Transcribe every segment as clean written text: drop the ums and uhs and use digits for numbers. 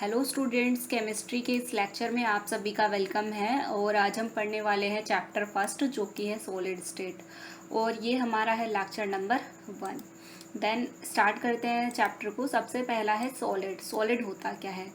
Hello students, chemistry के इस lecture में आप सभी का वेलकम है। और आज हम पढ़ने वाले हैं चैप्टर फर्स्ट, जो कि है सॉलिड स्टेट। और ये हमारा है लेक्चर नंबर 1। देन स्टार्ट करते हैं चैप्टर को। सबसे पहला है सॉलिड। सॉलिड होता क्या है?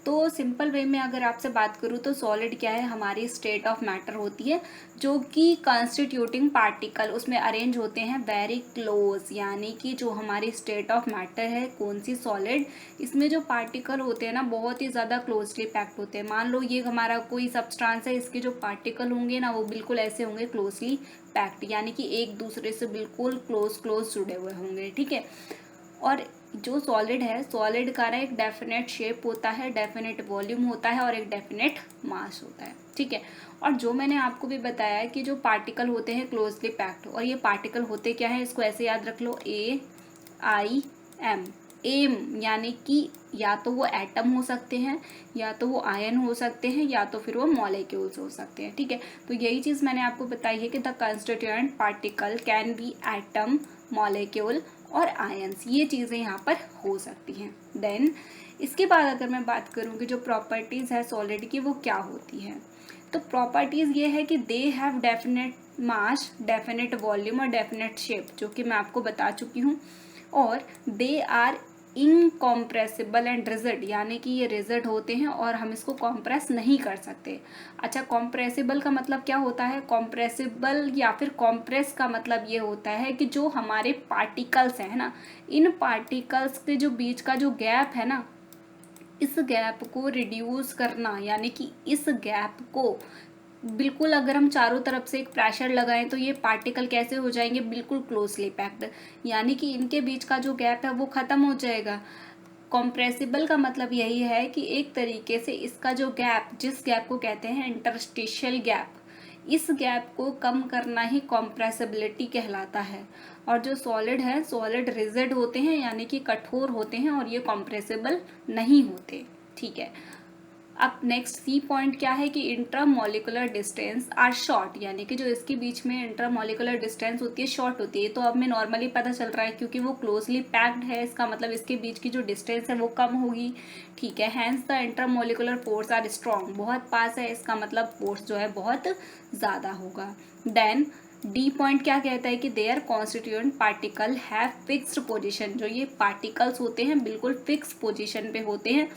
तो सिंपल वे में अगर आपसे बात करूँ तो सॉलिड क्या है? हमारी स्टेट ऑफ मैटर होती है जो कि कॉन्स्टिट्यूटिंग पार्टिकल उसमें अरेंज होते हैं वेरी क्लोज, यानी कि जो हमारी स्टेट ऑफ मैटर है कौन सी, सॉलिड, इसमें जो पार्टिकल होते हैं ना बहुत ही ज़्यादा क्लोजली पैक्ड होते हैं। मान लो ये हमारा कोई सब्सटेंस है, इसके जो पार्टिकल होंगे ना वो बिल्कुल ऐसे होंगे क्लोजली पैक्ड, यानी कि एक दूसरे से बिल्कुल क्लोज जुड़े हुए होंगे। ठीक है। और जो सॉलिड है, सॉलिड का ना एक डेफिनेट शेप होता है, डेफिनेट वॉल्यूम होता है और एक डेफिनेट मास होता है। ठीक है। और जो मैंने आपको भी बताया कि जो पार्टिकल होते हैं क्लोजली पैक्ड, और ये पार्टिकल होते क्या है, इसको ऐसे याद रख लो, AIM। एम यानी कि या तो वो एटम हो सकते हैं, या तो वो आयन हो सकते हैं, या तो फिर वो मॉलिक्यूल्स हो सकते हैं। ठीक है। तो यही चीज़ मैंने आपको बताई है कि the constituent particle can be atom, molecule और आयंस। ये चीज़ें यहाँ पर हो सकती हैं। देन इसके बाद अगर मैं बात करूँ कि जो प्रॉपर्टीज़ है सॉलिड की वो क्या होती है, तो प्रॉपर्टीज़ ये है कि they have definite mass, definite volume और डेफिनेट शेप, जो कि मैं आपको बता चुकी हूँ। और they are incompressible and rigid, यानी कि ये रिजिड होते हैं और हम इसको कॉम्प्रेस नहीं कर सकते। अच्छा, कॉम्प्रेसिबल का मतलब क्या होता है? कॉम्प्रेसिबल या फिर कॉम्प्रेस का मतलब ये होता है कि जो हमारे पार्टिकल्स हैं ना, इन पार्टिकल्स के जो बीच का जो गैप है ना, इस गैप को रिड्यूस करना, यानी कि इस गैप को बिल्कुल अगर हम चारों तरफ से एक प्रेशर लगाएं तो ये पार्टिकल कैसे हो जाएंगे, बिल्कुल क्लोजली पैक्ड, यानी कि इनके बीच का जो गैप है वो खत्म हो जाएगा। कॉम्प्रेसिबल का मतलब यही है कि एक तरीके से इसका जो गैप, जिस गैप को कहते हैं इंटरस्टिशियल गैप, इस गैप को कम करना ही कॉम्प्रेसिबिलिटी कहलाता है। और जो सॉलिड है, सॉलिड रिजिड होते हैं, यानी कि कठोर होते हैं और ये कॉम्प्रेसिबल नहीं होते। ठीक है। अब नेक्स्ट सी पॉइंट क्या है कि इंट्रामोलिकुलर डिस्टेंस आर शॉर्ट, यानी कि जो इसके बीच में इंट्रामोलिकुलर डिस्टेंस होती है शॉर्ट होती है। तो अब में नॉर्मली पता चल रहा है क्योंकि वो क्लोजली पैक्ड है, इसका मतलब इसके बीच की जो डिस्टेंस है वो कम होगी। ठीक है। Hence the intramolecular force are strong, बहुत पास है, इसका मतलब फोर्स जो है बहुत ज़्यादा होगा। देन डी पॉइंट क्या कहता है कि their constituent particle have fixed position, जो ये पार्टिकल्स होते हैं बिल्कुल फिक्स पोजीशन पे होते हैं,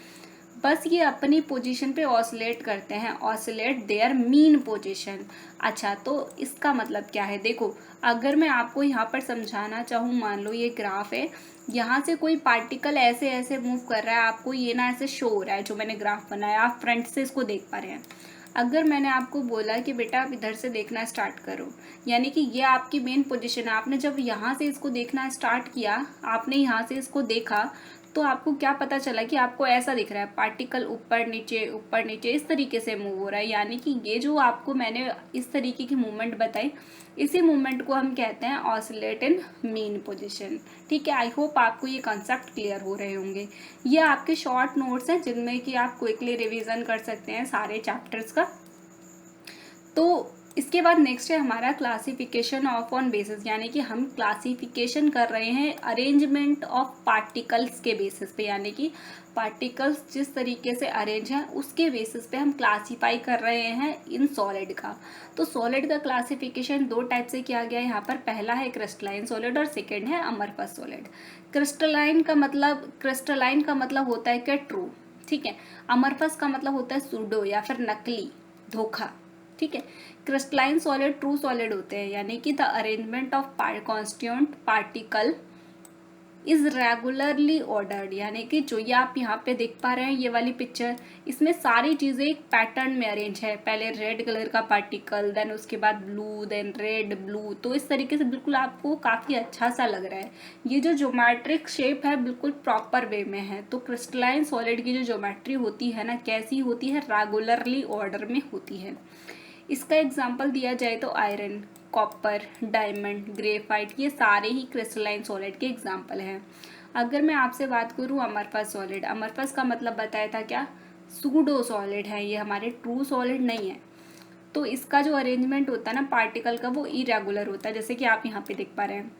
बस ये अपनी पोजीशन पे ऑसिलेट करते हैं, ऑसिलेट देयर मीन पोजीशन। अच्छा, तो इसका मतलब क्या है? देखो, अगर मैं आपको यहाँ पर समझाना चाहूँ, मान लो ये ग्राफ है, यहाँ से कोई पार्टिकल ऐसे ऐसे मूव कर रहा है, आपको ये ना ऐसे शो हो रहा है जो मैंने ग्राफ बनाया, आप फ्रंट से इसको देख पा रहे हैं। अगर मैंने आपको बोला कि बेटा आप इधर से देखना स्टार्ट करो, यानी कि ये आपकी मेन पोजीशन है, आपने जब यहाँ से इसको देखना स्टार्ट किया, आपने यहाँ से इसको देखा, तो आपको क्या पता चला कि आपको ऐसा दिख रहा है, पार्टिकल ऊपर नीचे इस तरीके से मूव हो रहा है, यानी कि ये जो आपको मैंने इस तरीके की मूवमेंट बताई, इसी मूवमेंट को हम कहते हैं ऑसिलेट इन मीन पोजीशन। ठीक है। आई होप आपको ये कॉन्सेप्ट क्लियर हो रहे होंगे। ये आपके शॉर्ट नोट्स हैं जिनमें कि आप क्विकली रिवीजन कर सकते हैं सारे चैप्टर्स का। तो इसके बाद नेक्स्ट है हमारा क्लासिफिकेशन ऑफ ऑन बेसिस, यानी कि हम क्लासिफिकेशन कर रहे हैं अरेंजमेंट ऑफ पार्टिकल्स के बेसिस पे, यानी कि पार्टिकल्स जिस तरीके से अरेंज हैं उसके बेसिस पे हम क्लासीफाई कर रहे हैं इन सॉलिड का। तो सॉलिड का क्लासिफिकेशन दो टाइप से किया गया है यहाँ पर। पहला है क्रिस्टलाइन सॉलिड और सेकेंड है अमरफस सॉलिड। क्रिस्टलाइन का मतलब होता है क्या, ट्रू। ठीक है। अमरफस का मतलब होता है सूडो या फिर नकली, धोखा। ठीक है। क्रिस्टलाइन सॉलिड ट्रू सॉलिड होते हैं, यानी कि the arrangement of constituent particle is regularly ordered, यानी कि जो ये आप यहाँ पे देख पा रहे हैं ये वाली पिक्चर, इसमें सारी चीजें एक पैटर्न में अरेंज है। पहले रेड कलर का पार्टिकल, देन उसके बाद ब्लू, देन रेड ब्लू, तो इस तरीके से बिल्कुल आपको काफी अच्छा सा लग रहा है। ये जो ज्योमेट्रिक शेप है बिल्कुल प्रॉपर वे में है। तो क्रिस्टलाइन सॉलिड की जो ज्योमेट्री होती है ना, कैसी होती है, रेगुलरली ऑर्डर में होती है। इसका एग्जाम्पल दिया जाए तो आयरन, कॉपर, डायमंड, ग्रेफाइट, ये सारे ही क्रिस्टलाइन सॉलिड के एग्जाम्पल हैं। अगर मैं आपसे बात करूँ अमरफस सॉलिड, अमरफस का मतलब बताया था क्या, सूडो सॉलिड है, ये हमारे ट्रू सॉलिड नहीं है। तो इसका जो अरेंजमेंट होता है ना पार्टिकल का, वो इरेगुलर होता है, जैसे कि आप यहाँ पे देख पा रहे हैं।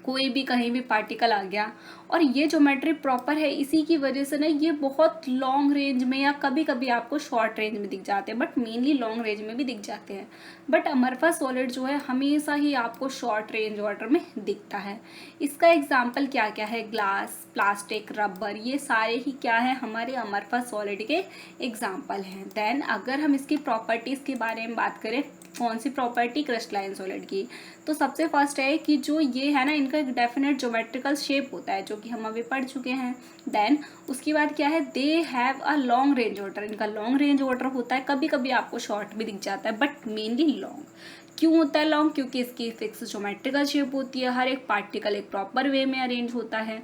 कोई भी कहीं भी पार्टिकल आ गया, और ये ज्योमेट्री प्रॉपर है, इसी की वजह से ना ये बहुत लॉन्ग रेंज में या कभी कभी आपको शॉर्ट रेंज में दिख जाते हैं, बट मेनली लॉन्ग रेंज में भी दिख जाते हैं। बट अमरफस सॉलिड जो है हमेशा ही आपको शॉर्ट रेंज वाटर में दिखता है। इसका एग्जाम्पल क्या क्या है, ग्लास, प्लास्टिक, रबर, ये सारे ही क्या है, हमारे अमरफस सॉलिड के एग्जाम्पल हैं। देन अगर हम इसकी प्रॉपर्टीज़ के बारे में बात करें, कौन सी प्रॉपर्टी, क्रिस्टलाइन सॉलिड की, तो सबसे फर्स्ट है कि जो ये है ना, इनका एक डेफिनेट ज्योमेट्रिकल शेप होता है, जो कि हम अभी पढ़ चुके हैं। देन उसके बाद क्या है, दे have a long range water, इनका लॉन्ग रेंज वाटर होता है, कभी कभी आपको शॉर्ट भी दिख जाता है, बट मेनली लॉन्ग। क्यों होता है लॉन्ग, क्योंकि इसकी फिक्स ज्योमेट्रिकल शेप होती है, हर एक पार्टिकल एक प्रॉपर वे में अरेंज होता है।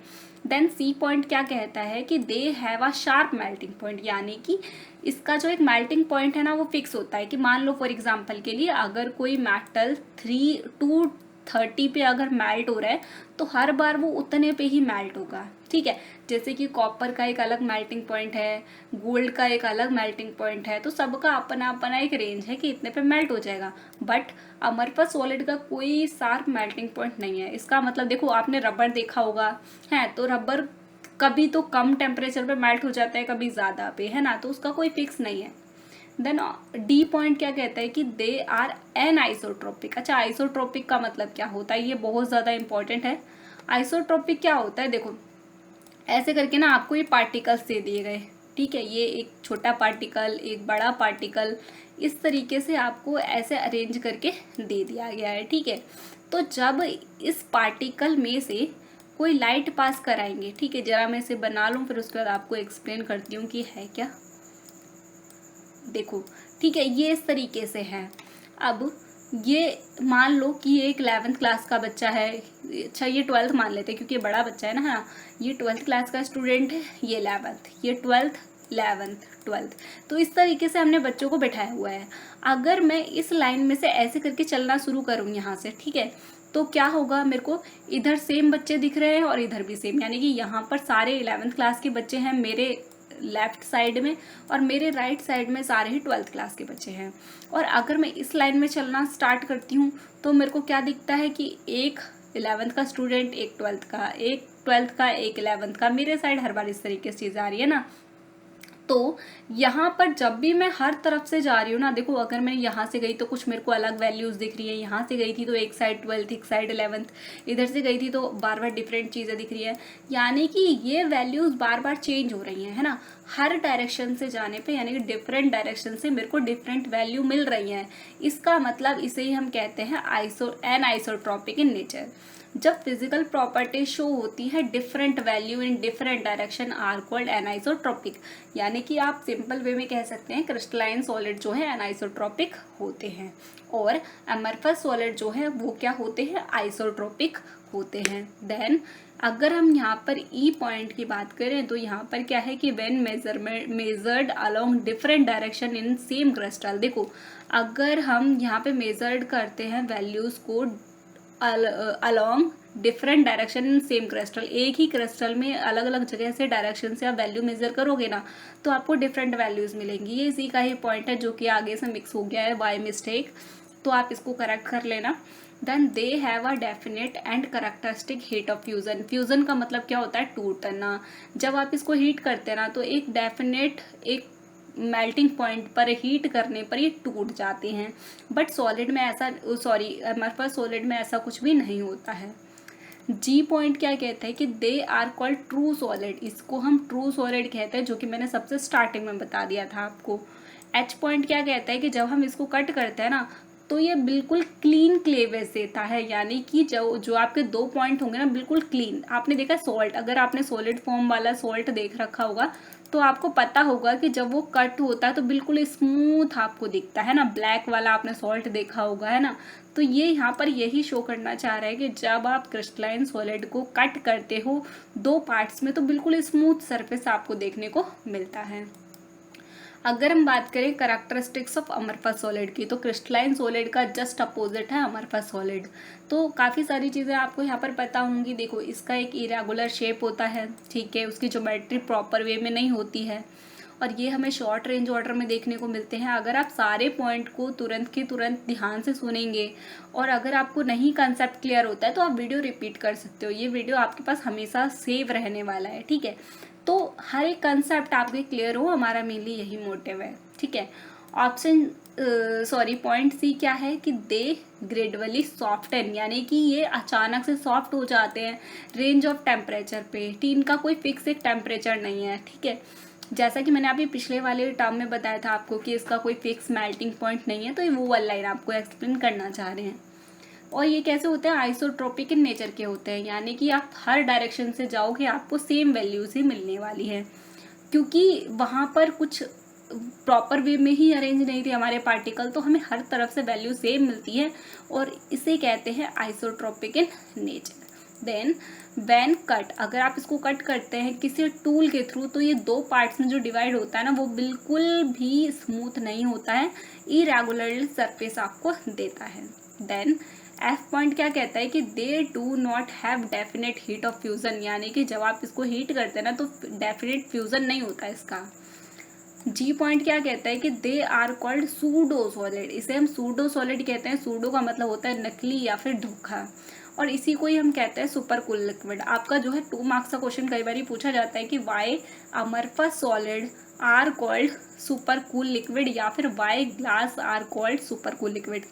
देन सी पॉइंट क्या कहता है कि they have a sharp melting point, यानी कि इसका जो एक मेल्टिंग पॉइंट है ना वो फिक्स होता है, कि मान लो फॉर एग्जांपल के लिए अगर कोई मेटल 230 पे अगर मेल्ट हो रहा है तो हर बार वो उतने पे ही मेल्ट होगा, ठीक है। जैसे कि कॉपर का एक अलग मेल्टिंग पॉइंट है, गोल्ड का एक अलग मेल्टिंग पॉइंट है, तो सबका अपना अपना एक रेंज है कि इतने पे मेल्ट हो जाएगा। बट अमरफस सॉलिड का कोई शार्प मेल्टिंग पॉइंट नहीं है। इसका मतलब देखो, आपने रबर देखा होगा है, तो रबर कभी तो कम टेम्परेचर पे मेल्ट हो जाता है, कभी ज़्यादा पे, है ना, तो उसका कोई फिक्स नहीं है। देन डी पॉइंट क्या कहता है कि दे आर एन आइसोट्रोपिक। अच्छा, आइसोट्रोपिक का मतलब क्या होता है, ये बहुत ज़्यादा इंपॉर्टेंट है। आइसोट्रोपिक क्या होता है, देखो ऐसे करके ना आपको ये पार्टिकल्स दे दिए गए, ठीक है, ये एक छोटा पार्टिकल, एक बड़ा पार्टिकल, इस तरीके से आपको ऐसे अरेंज करके दे दिया गया है, ठीक है। तो जब इस पार्टिकल में से कोई लाइट पास कराएंगे, ठीक है, जरा मैं इसे बना लूँ, फिर उसके बाद आपको एक्सप्लेन करती हूँ कि है क्या। देखो, ठीक है, ये इस तरीके से है। अब ये मान लो कि ये एक 11th क्लास का बच्चा है, अच्छा ये 12th मान लेते हैं क्योंकि ये बड़ा बच्चा है ना, हाँ, ये 12th क्लास का स्टूडेंट है, ये 11th, ये 12th, 11th, 12th। तो इस तरीके से हमने बच्चों को बैठाया हुआ है। अगर मैं इस लाइन में से ऐसे करके चलना शुरू करूँ यहाँ से, ठीक है, तो क्या होगा, मेरे को इधर सेम बच्चे दिख रहे हैं और इधर भी सेम, यानी कि यहाँ पर सारे 11th क्लास के बच्चे हैं मेरे लेफ्ट साइड में, और मेरे राइट साइड में सारे ही 12th क्लास के बच्चे हैं। और अगर मैं इस लाइन में चलना स्टार्ट करती हूँ तो मेरे को क्या दिखता है कि एक 11th का स्टूडेंट, एक 12th का, एक 12th का, एक 11th का, मेरे साइड हर बार इस तरीके से चीज़ आ रही है ना। तो यहाँ पर जब भी मैं हर तरफ से जा रही हूँ ना, देखो अगर मैं यहाँ से गई तो कुछ मेरे को अलग वैल्यूज़ दिख रही है, यहाँ से गई थी तो एक साइड 12th, एक साइड 11th, इधर से गई थी तो बार बार डिफरेंट चीज़ें दिख रही है, यानी कि ये वैल्यूज़ बार बार चेंज हो रही हैं, है ना, हर डायरेक्शन से जाने पे, यानी कि डिफरेंट डायरेक्शन से मेरे को डिफरेंट वैल्यू मिल रही हैं। इसका मतलब इसे ही हम कहते हैं एन आइसोट्रॉपिक इन नेचर। जब फिजिकल प्रॉपर्टी शो होती है different value in different direction are called anisotropic, यानी कि आप सिंपल वे में कह सकते हैं क्रिस्टलाइन सॉलिड जो है एनाइसोट्रोपिक होते हैं, और अमरफस सॉलिड जो है वो क्या होते हैं, आइसोट्रोपिक होते हैं। देन अगर हम यहाँ पर ई पॉइंट की बात करें तो यहाँ पर क्या है कि when measured along different direction in same crystal, देखो अगर हम यहाँ पे मेजर्ड करते हैं वैल्यूज़ को along different direction in same crystal, एक ही क्रिस्टल में अलग अलग जगह से डायरेक्शन से आप वैल्यू मेजर करोगे ना तो आपको डिफरेंट वैल्यूज मिलेंगी। ये इसी का ही पॉइंट है जो कि आगे से मिक्स हो गया है बाय मिस्टेक, तो आप इसको करेक्ट कर लेना। Then they have a definite and characteristic heat of fusion. Fusion का मतलब क्या होता है, टूटना। जब आप इसको हीट करते हैं ना तो एक डेफिनेट एक मेल्टिंग पॉइंट पर हीट करने पर ये टूट जाते हैं, बट सॉलिड में ऐसा, अमरफस सॉलिड में ऐसा कुछ भी नहीं होता है। जी पॉइंट क्या कहता है कि they are called true solid, इसको हम ट्रू सॉलिड कहते हैं, जो कि मैंने सबसे स्टार्टिंग में बता दिया था आपको। एच पॉइंट क्या कहता है कि जब हम इसको कट करते हैं ना तो ये बिल्कुल क्लीन क्लेवेज देता है, यानी कि जो आपके दो पॉइंट होंगे ना बिल्कुल क्लीन। आपने देखा सॉल्ट, अगर आपने सॉलिड फॉर्म वाला सॉल्ट देख रखा होगा तो आपको पता होगा कि जब वो कट होता है तो बिल्कुल स्मूथ आपको दिखता है ना, ब्लैक वाला आपने सॉल्ट देखा होगा, है ना। तो ये यहाँ पर यही शो करना चाह रहा है कि जब आप क्रिस्टलाइन सॉलिड को कट करते हो दो पार्ट्स में तो बिल्कुल स्मूथ सरफेस आपको देखने को मिलता है। अगर हम बात करें कैरेक्टरिस्टिक्स ऑफ अमरफस सॉलिड की, तो क्रिस्टलाइन सॉलिड का जस्ट अपोजिट है अमरफस सॉलिड। तो काफ़ी सारी चीज़ें आपको यहाँ पर पता होंगी। देखो इसका एक इरेगुलर शेप होता है, ठीक है, उसकी ज्योमेट्री प्रॉपर वे में नहीं होती है, और ये हमें शॉर्ट रेंज ऑर्डर में देखने को मिलते हैं। अगर आप सारे पॉइंट को तुरंत के तुरंत ध्यान से सुनेंगे और अगर आपको नहीं कंसेप्ट क्लियर होता है तो आप वीडियो रिपीट कर सकते हो, ये वीडियो आपके पास हमेशा सेव रहने वाला है, ठीक है। तो हर एक कंसेप्ट आपके क्लियर हो, हमारा मेनली यही मोटिव है, ठीक है। ऑप्शन पॉइंट सी क्या है कि दे ग्रेजुअली सॉफ्टन, यानी कि ये अचानक से सॉफ्ट हो जाते हैं रेंज ऑफ टेम्परेचर पे, कि इनका कोई फिक्स एक टेम्परेचर नहीं है, ठीक है। जैसा कि मैंने अभी पिछले वाले टर्म में बताया था आपको कि इसका कोई फिक्स मेल्टिंग पॉइंट नहीं है, तो ये वो वाला लाइन आपको एक्सप्लेन करना चाह रहे हैं। और ये कैसे होते हैं, आइसोट्रोपिक इन नेचर के होते हैं, यानी कि आप हर डायरेक्शन से जाओगे आपको सेम वैल्यूज ही मिलने वाली है, क्योंकि वहाँ पर कुछ प्रॉपर वे में ही अरेंज नहीं थे हमारे पार्टिकल, तो हमें हर तरफ से वैल्यू सेम मिलती है और इसे कहते हैं isotropic in nature. Then when cut, अगर आप इसको कट करते हैं किसी टूल के थ्रू, तो ये दो पार्ट्स में जो डिवाइड होता है ना, वो बिल्कुल भी स्मूथ नहीं होता है, इरेगुलर सरफेस आपको देता है। देन एफ पॉइंट क्या कहता है कि they do not have definite heat of fusion, यानी कि जब आप इसको हीट करते हैं ना तो डेफिनेट फ्यूजन नहीं होता इसका। जी पॉइंट क्या कहता है कि they are called pseudo solid, इसे हम सूडो सॉलिड कहते हैं। सूडो का मतलब होता है नकली या फिर धोखा, और इसी को ही हम कहते हैं सुपर कूल लिक्विड। आपका जो है 2 मार्क्स का क्वेश्चन कई बार पूछा जाता है कि why amorphous solid are called super cool liquid, या फिर why glass are called super cool liquid.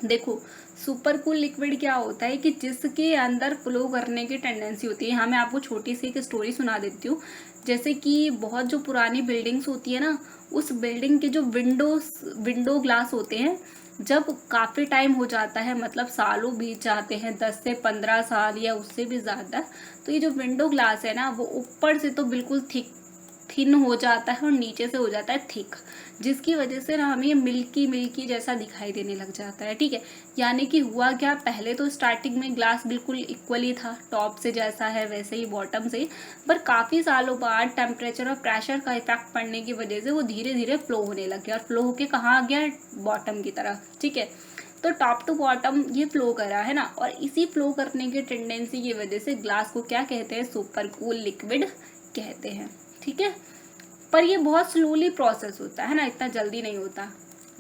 देखो सुपर कूल लिक्विड क्या होता है कि जिसके अंदर फ्लो करने की टेंडेंसी होती है। यहाँ मैं आपको छोटी सी एक स्टोरी सुना देती हूँ। जैसे कि बहुत जो पुरानी बिल्डिंग्स होती है ना, उस बिल्डिंग के जो विंडो ग्लास होते हैं, जब काफ़ी टाइम हो जाता है, मतलब सालों बीत जाते हैं, 10 से 15 साल या उससे भी ज़्यादा, तो ये जो विंडो ग्लास है ना, वो ऊपर से तो बिल्कुल थिन हो जाता है और नीचे से हो जाता है थिक, जिसकी वजह से ना हमें मिल्की मिल्की जैसा दिखाई देने लग जाता है, ठीक है। यानी कि हुआ क्या, पहले तो स्टार्टिंग में ग्लास बिल्कुल इक्वली था, टॉप से जैसा है वैसे ही बॉटम से, पर काफ़ी सालों बाद टेम्परेचर और प्रेशर का इफेक्ट पड़ने की वजह से वो धीरे धीरे फ्लो होने लग गया, और फ्लो होके कहाँ आ गया, बॉटम की तरफ, ठीक है। तो टॉप टू बॉटम ये फ्लो करा है ना, और इसी फ्लो करने की टेंडेंसी की वजह से ग्लास को क्या कहते हैं, सुपर कूल लिक्विड कहते हैं, ठीक है। पर ये बहुत स्लोली प्रोसेस होता है ना, इतना जल्दी नहीं होता।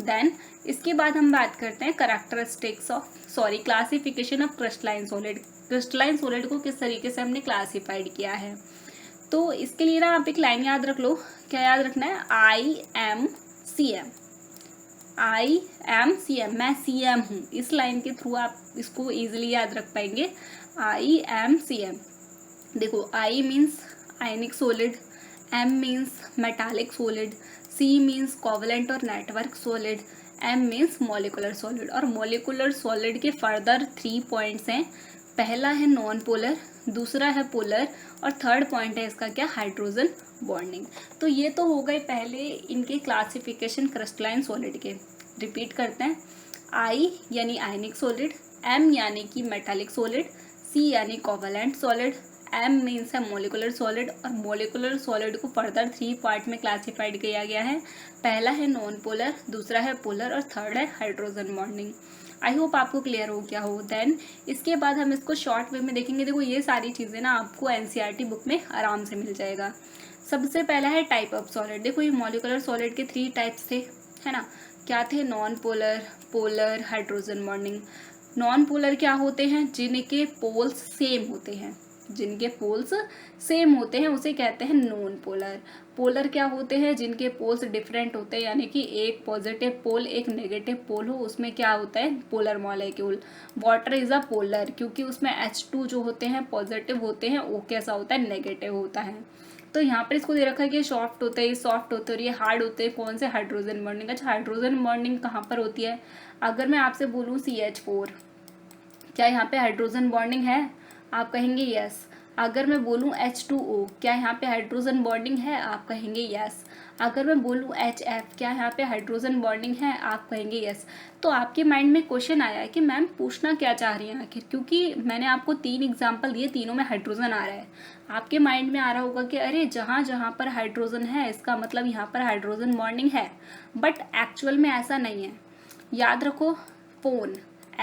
देन इसके बाद हम बात करते हैं characteristics of classification of crystalline solid. Crystalline solid को किस तरीके से हमने क्लासिफाइड किया है, तो इसके लिए ना आप एक लाइन याद रख लो। क्या याद रखना है, IMCM, IMCM, मैं CM हूँ, इस लाइन के थ्रू आप इसको इजीली याद रख पाएंगे। IMCM, देखो I means ionic solid, M means metallic solid, C means covalent और network solid, M means molecular solid. और मॉलिकुलर सॉलिड के फर्दर 3 पॉइंट्स हैं। पहला है नॉन पोलर, दूसरा है पोलर, और थर्ड पॉइंट है इसका क्या, हाइड्रोजन बॉन्डिंग। तो ये तो हो गए पहले इनके क्लासिफिकेशन क्रिस्टलाइन सॉलिड के। रिपीट करते हैं, I यानी आयनिक सॉलिड, M यानी कि मेटालिक सॉलिड, C यानी कोवलेंट सॉलिड, M मीन्स है मोलिकुलर सॉलिड। और मोलिकुलर सॉलिड को फर्दर 3 पार्ट में क्लासिफाइड किया गया है। पहला है नॉन पोलर, दूसरा है पोलर, और थर्ड है हाइड्रोजन बॉन्डिंग। आई होप आपको क्लियर हो गया हो। देन इसके बाद हम इसको शॉर्ट वे में देखेंगे। देखो ये सारी चीज़ें ना आपको NCERT बुक में आराम से मिल जाएगा। सबसे पहला है टाइप ऑफ सॉलिड। देखो ये मोलिकुलर सॉलिड के 3 टाइप्स थे, है ना, क्या थे, non polar, polar, hydrogen bonding. Non polar क्या होते हैं, जिनके पोल्स सेम होते हैं, जिनके पोल्स सेम होते हैं उसे कहते हैं नॉन पोलर। पोलर क्या होते हैं, जिनके पोल्स डिफरेंट होते हैं, यानी कि एक पॉजिटिव पोल एक नेगेटिव पोल हो, उसमें क्या होता है, polar molecule. Water is a polar, क्योंकि उसमें H2 जो होते हैं पॉजिटिव होते हैं, O कैसा होता है, नेगेटिव होता है। तो यहाँ पर इसको दे रखा है कि सॉफ्ट होते हैं, ये सॉफ्ट होते हैं और ये हार्ड होते हैं। कौन से, हाइड्रोजन बॉन्डिंग। अच्छा, हाइड्रोजन बॉन्डिंग कहाँ पर होती है, अगर मैं आपसे बोलूँ CH4, क्या यहाँ पे हाइड्रोजन बॉन्डिंग है, आप कहेंगे यस। अगर मैं बोलूँ H2O, क्या यहाँ पे हाइड्रोजन बॉन्डिंग है, आप कहेंगे यस। अगर मैं बोलूँ HF, क्या यहाँ पे हाइड्रोजन बॉन्डिंग है, आप कहेंगे यस। तो आपके माइंड में क्वेश्चन आया है कि मैम पूछना क्या चाह रही हैं आखिर, क्योंकि मैंने आपको 3 एग्जाम्पल दिए, तीनों में हाइड्रोजन आ रहा है। आपके माइंड में आ रहा होगा कि अरे जहाँ जहाँ पर हाइड्रोजन है इसका मतलब यहाँ पर हाइड्रोजन बॉन्डिंग है, बट एक्चुअल में ऐसा नहीं है। याद रखो, फोन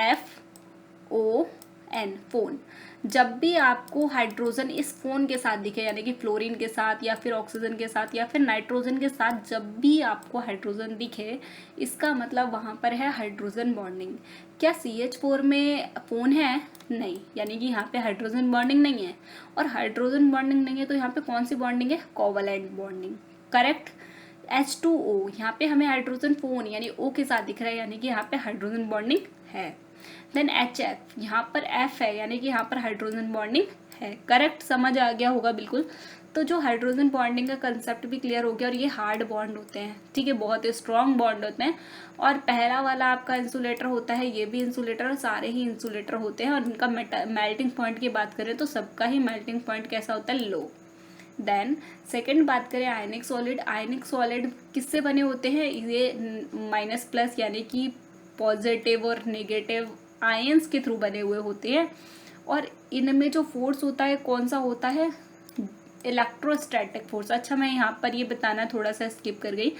FON N, फोन। जब भी आपको हाइड्रोजन इस फोन के साथ दिखे, यानी कि फ्लोरीन के साथ या फिर ऑक्सीजन के साथ या फिर नाइट्रोजन के साथ, जब भी आपको हाइड्रोजन दिखे, इसका मतलब वहाँ पर है हाइड्रोजन बॉन्डिंग। क्या CH4 में फोन है? नहीं, यानी कि यहाँ पे हाइड्रोजन बॉन्डिंग नहीं है। और हाइड्रोजन बॉन्डिंग नहीं है तो यहाँ पे कौन सी बॉन्डिंग है? Covalent bonding, correct. H2O, यहाँ पे हमें हाइड्रोजन फोन यानी O के साथ दिख रहा है, यानी कि यहाँ पे हाइड्रोजन बॉन्डिंग है। देन HF, यहाँ पर F है, यानी कि यहाँ पर हाइड्रोजन बॉन्डिंग है, करेक्ट। समझ आ गया होगा बिल्कुल। तो जो हाइड्रोजन बॉन्डिंग का कंसेप्ट भी क्लियर हो गया। और ये हार्ड बॉन्ड होते हैं, ठीक है, बहुत स्ट्रॉन्ग बॉन्ड होते हैं। और पहला वाला आपका इंसुलेटर होता है, ये भी इंसुलेटर, और सारे ही इंसुलेटर होते हैं। और इनका मेल्टिंग पॉइंट की बात करें तो सबका ही मेल्टिंग पॉइंट कैसा होता है? लो। देन सेकेंड बात करें आयनिक सॉलिड। आयनिक सॉलिड किससे बने होते हैं? ये माइनस प्लस यानी कि पॉजिटिव और नेगेटिव आयंस के थ्रू बने हुए होते हैं। और इनमें जो फोर्स होता है कौन सा होता है? Electrostatic force. अच्छा, मैं यहाँ पर ये बताना थोड़ा सा स्किप कर गई।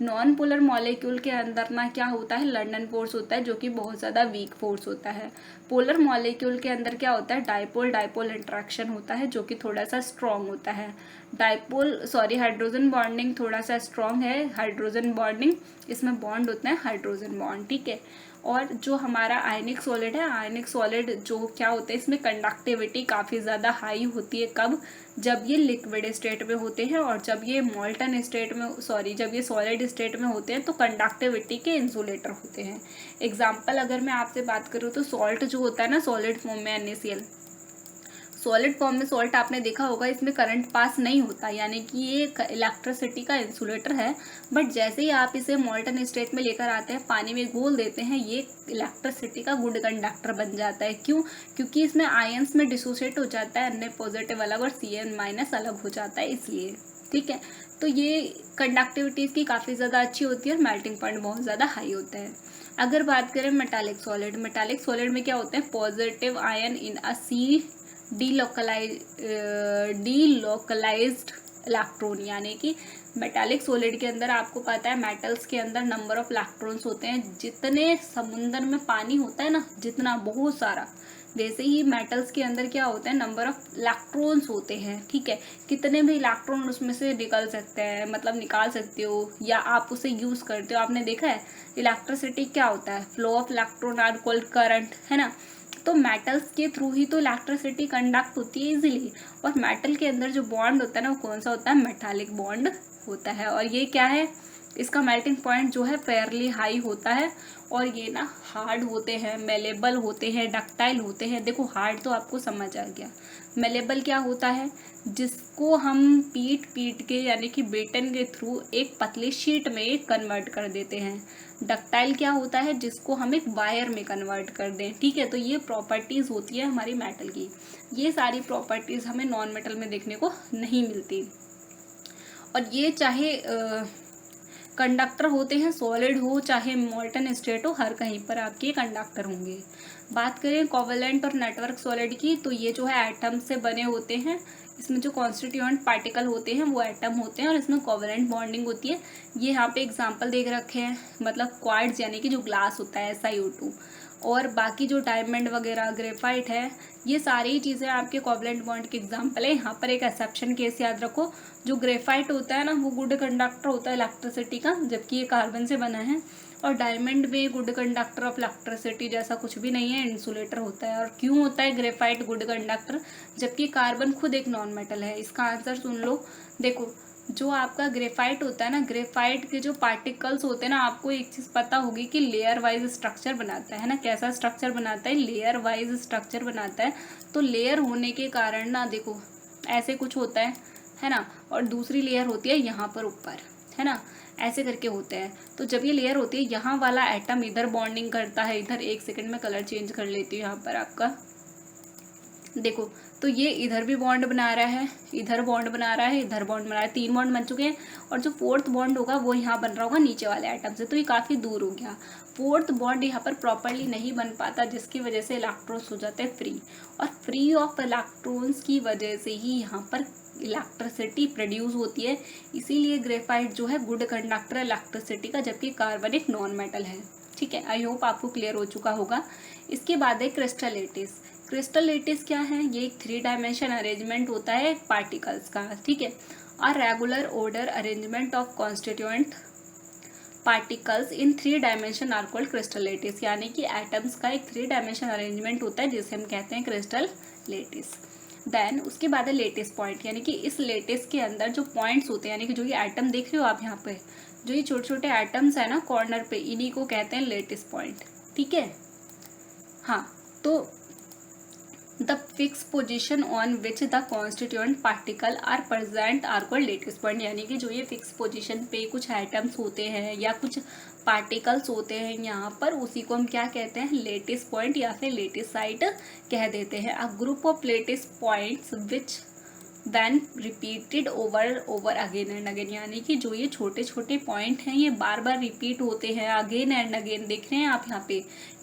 नॉन पोलर मॉलिक्यूल के अंदर ना क्या होता है? लंडन फोर्स होता है, जो कि बहुत ज़्यादा वीक फोर्स होता है। पोलर मॉलिक्यूल के अंदर क्या होता है? डाइपोल डाइपोल इंट्रैक्शन होता है, जो कि थोड़ा सा स्ट्रॉन्ग होता है। हाइड्रोजन बॉन्डिंग थोड़ा सा स्ट्रॉन्ग है। हाइड्रोजन बॉन्डिंग, इसमें बॉन्ड होते हैं हाइड्रोजन बॉन्ड, ठीक है। और जो हमारा आयनिक सॉलिड है, आयनिक सॉलिड जो क्या होता है, इसमें कंडक्टिविटी काफ़ी ज़्यादा हाई होती है। कब? जब ये लिक्विड स्टेट में होते हैं। और जब ये मॉल्टन स्टेट में, जब ये सॉलिड स्टेट में होते हैं तो कंडक्टिविटी के इंसुलेटर होते हैं। एग्जाम्पल अगर मैं आपसे बात करूँ तो सॉल्ट जो होता है ना, सॉलिड फॉर्म में NaCl, सॉलिड फॉर्म में सॉल्ट आपने देखा होगा, इसमें करंट पास नहीं होता, यानी कि ये इलेक्ट्रिसिटी का इंसुलेटर है। बट जैसे ही आप इसे मॉल्टन स्टेट में लेकर आते हैं, पानी में घोल देते हैं, ये इलेक्ट्रिसिटी का गुड कंडक्टर बन जाता है। क्यों? क्योंकि इसमें आयंस में डिसोसिएट हो जाता है, Na पॉजिटिव अलग और Cn- अलग हो जाता है, इसलिए, ठीक है। तो ये कंडक्टिविटी इसकी काफ़ी ज़्यादा अच्छी होती है और मेल्टिंग पॉइंट बहुत ज़्यादा हाई होता है। अगर बात करें मेटालिक सॉलिड, मेटालिक सॉलिड में क्या होते हैं? पॉजिटिव आयन इन अ C डीलोकलाइज्ड इलेक्ट्रॉन, यानी कि मेटालिक सॉलिड के अंदर आपको पता है मेटल्स के अंदर नंबर ऑफ इलेक्ट्रॉन्स होते हैं। जितने समुंदर में पानी होता है ना, जितना, बहुत सारा, वैसे ही मेटल्स के अंदर क्या होता है? नंबर ऑफ इलेक्ट्रॉन्स होते हैं, ठीक है। कितने भी इलेक्ट्रॉन उसमें से निकल सकते हैं, मतलब निकाल सकते हो या आप उसे यूज़ करते हो। आपने देखा है इलेक्ट्रिसिटी क्या होता है? Flow of electron are called current, है ना। तो मेटल्स के थ्रू ही तो इलेक्ट्रिसिटी कंडक्ट होती है इजीली। और मेटल के अंदर जो बॉन्ड होता है ना, वो कौन सा होता है? मेटालिक बॉन्ड होता है। और ये क्या है? इसका मेल्टिंग पॉइंट जो है फेयरली हाई होता है। और ये ना हार्ड होते हैं, मेलेबल होते हैं, डक्टाइल होते हैं। देखो, हार्ड तो आपको समझ आ गया। मेलेबल क्या होता है? जिसको हम पीट पीट के यानी कि बेटन के थ्रू एक पतली शीट में कन्वर्ट कर देते हैं। डक्टाइल क्या होता है? जिसको हम एक वायर में कन्वर्ट कर दें, ठीक है। तो ये प्रॉपर्टीज़ होती है हमारी मेटल की। ये सारी प्रॉपर्टीज़ हमें नॉन मेटल में देखने को नहीं मिलती। और ये चाहे कंडक्टर होते हैं, सॉलिड हो चाहे मॉल्टन स्टेट हो, हर कहीं पर आपके कंडक्टर होंगे। बात करें कोवेलेंट और नेटवर्क सॉलिड की, तो ये जो है एटम से बने होते हैं। इसमें जो कॉन्स्टिट्यूएंट पार्टिकल होते हैं वो एटम होते हैं और इसमें कोवेलेंट बॉन्डिंग होती है। ये यहाँ पे एग्जांपल देख रखे हैं, मतलब क्वार्ट्ज यानी कि जो ग्लास होता है SiO2, और बाकी जो डायमंड वगैरह, ग्रेफाइट है, ये सारी चीज़ें आपके कोवेलेंट बॉन्ड के एग्जांपल है। यहाँ पर एक एक्सेप्शन केस याद रखो, जो ग्रेफाइट होता है ना, वो गुड कंडक्टर होता है इलेक्ट्रिसिटी का, जबकि ये कार्बन से बना है। और डायमंड में गुड कंडक्टर ऑफ इलेक्ट्रिसिटी जैसा कुछ भी नहीं है, इंसुलेटर होता है। और क्यों होता है ग्रेफाइट गुड कंडक्टर, जबकि कार्बन खुद एक नॉन मेटल है? इसका आंसर सुन लो। देखो, जो आपका ग्रेफाइट होता है ना, ग्रेफाइट के जो पार्टिकल्स होते हैं ना, आपको एक चीज़ पता होगी कि लेयर वाइज स्ट्रक्चर बनाता है ना। कैसा स्ट्रक्चर बनाता है? लेयर वाइज स्ट्रक्चर बनाता है। तो लेयर होने के कारण ना, देखो ऐसे कुछ होता है ना, और दूसरी लेयर होती है यहाँ पर ऊपर, है ना, ऐसे करके होते हैं। तो जब ये लेयर होती है, यहाँ वाला एटम इधर बॉन्डिंग करता है, इधर, एक सेकंड में कलर चेंज कर लेती हूँ यहाँ पर आपका, देखो। तो ये इधर भी बॉन्ड बना रहा है, इधर बॉन्ड बना रहा है, इधर बॉन्ड बना रहा है, 3 बॉन्ड बन चुके हैं। और जो 4th बॉन्ड होगा वो यहाँ बन रहा होगा नीचे वाले एटम से, तो ये काफ़ी दूर हो गया। 4th बॉन्ड यहाँ पर प्रॉपरली नहीं बन पाता, जिसकी वजह से इलेक्ट्रॉन्स हो जाते हैं फ्री। और फ्री ऑफ इलेक्ट्रॉन्स की वजह से ही यहाँ पर इलेक्ट्रिसिटी प्रोड्यूस होती है। इसीलिए ग्रेफाइट जो है गुड कंडक्टर इलेक्ट्रिसिटी का, जबकि कार्बन एक नॉन मेटल है, ठीक है। आई होप आपको क्लियर हो चुका होगा। इसके बाद है क्रिस्टलेटिस। क्रिस्टल लेटिस क्या है, ये एक 3 डायमेंशन अरेंजमेंट होता है पार्टिकल्स का, ठीक है। A regular order arrangement of constituent particles in 3 dimension are called crystal lattice, यानी कि एटम्स का एक 3 डायमेंशन अरेंजमेंट होता है जिसे हम कहते हैं क्रिस्टल लेटिस। देन उसके बाद है लेटिस पॉइंट, यानी कि इस लेटिस के अंदर जो पॉइंट्स होते हैं, यानी कि जो ये एटम देख रहे हो आप यहाँ पे, जो ये छोटे छोटे एटम्स है ना कॉर्नर पे, इन्हीं को कहते हैं लेटिस पॉइंट, ठीक है। हाँ, तो the fix position on which the constituent particle are present are called lattice point, यानी कि जो ये फिक्स पोजिशन पे कुछ एटम्स होते हैं या कुछ पार्टिकल्स होते हैं यहाँ पर, उसी को हम क्या कहते हैं, लेटिस पॉइंट या फिर लेटिस साइट कह देते हैं। A group of lattice points which when repeated over again and again, यानी कि जो ये छोटे छोटे पॉइंट हैं ये बार बार रिपीट होते हैं अगेन एंड अगेन। देख रहे हैं आप यहाँ पे,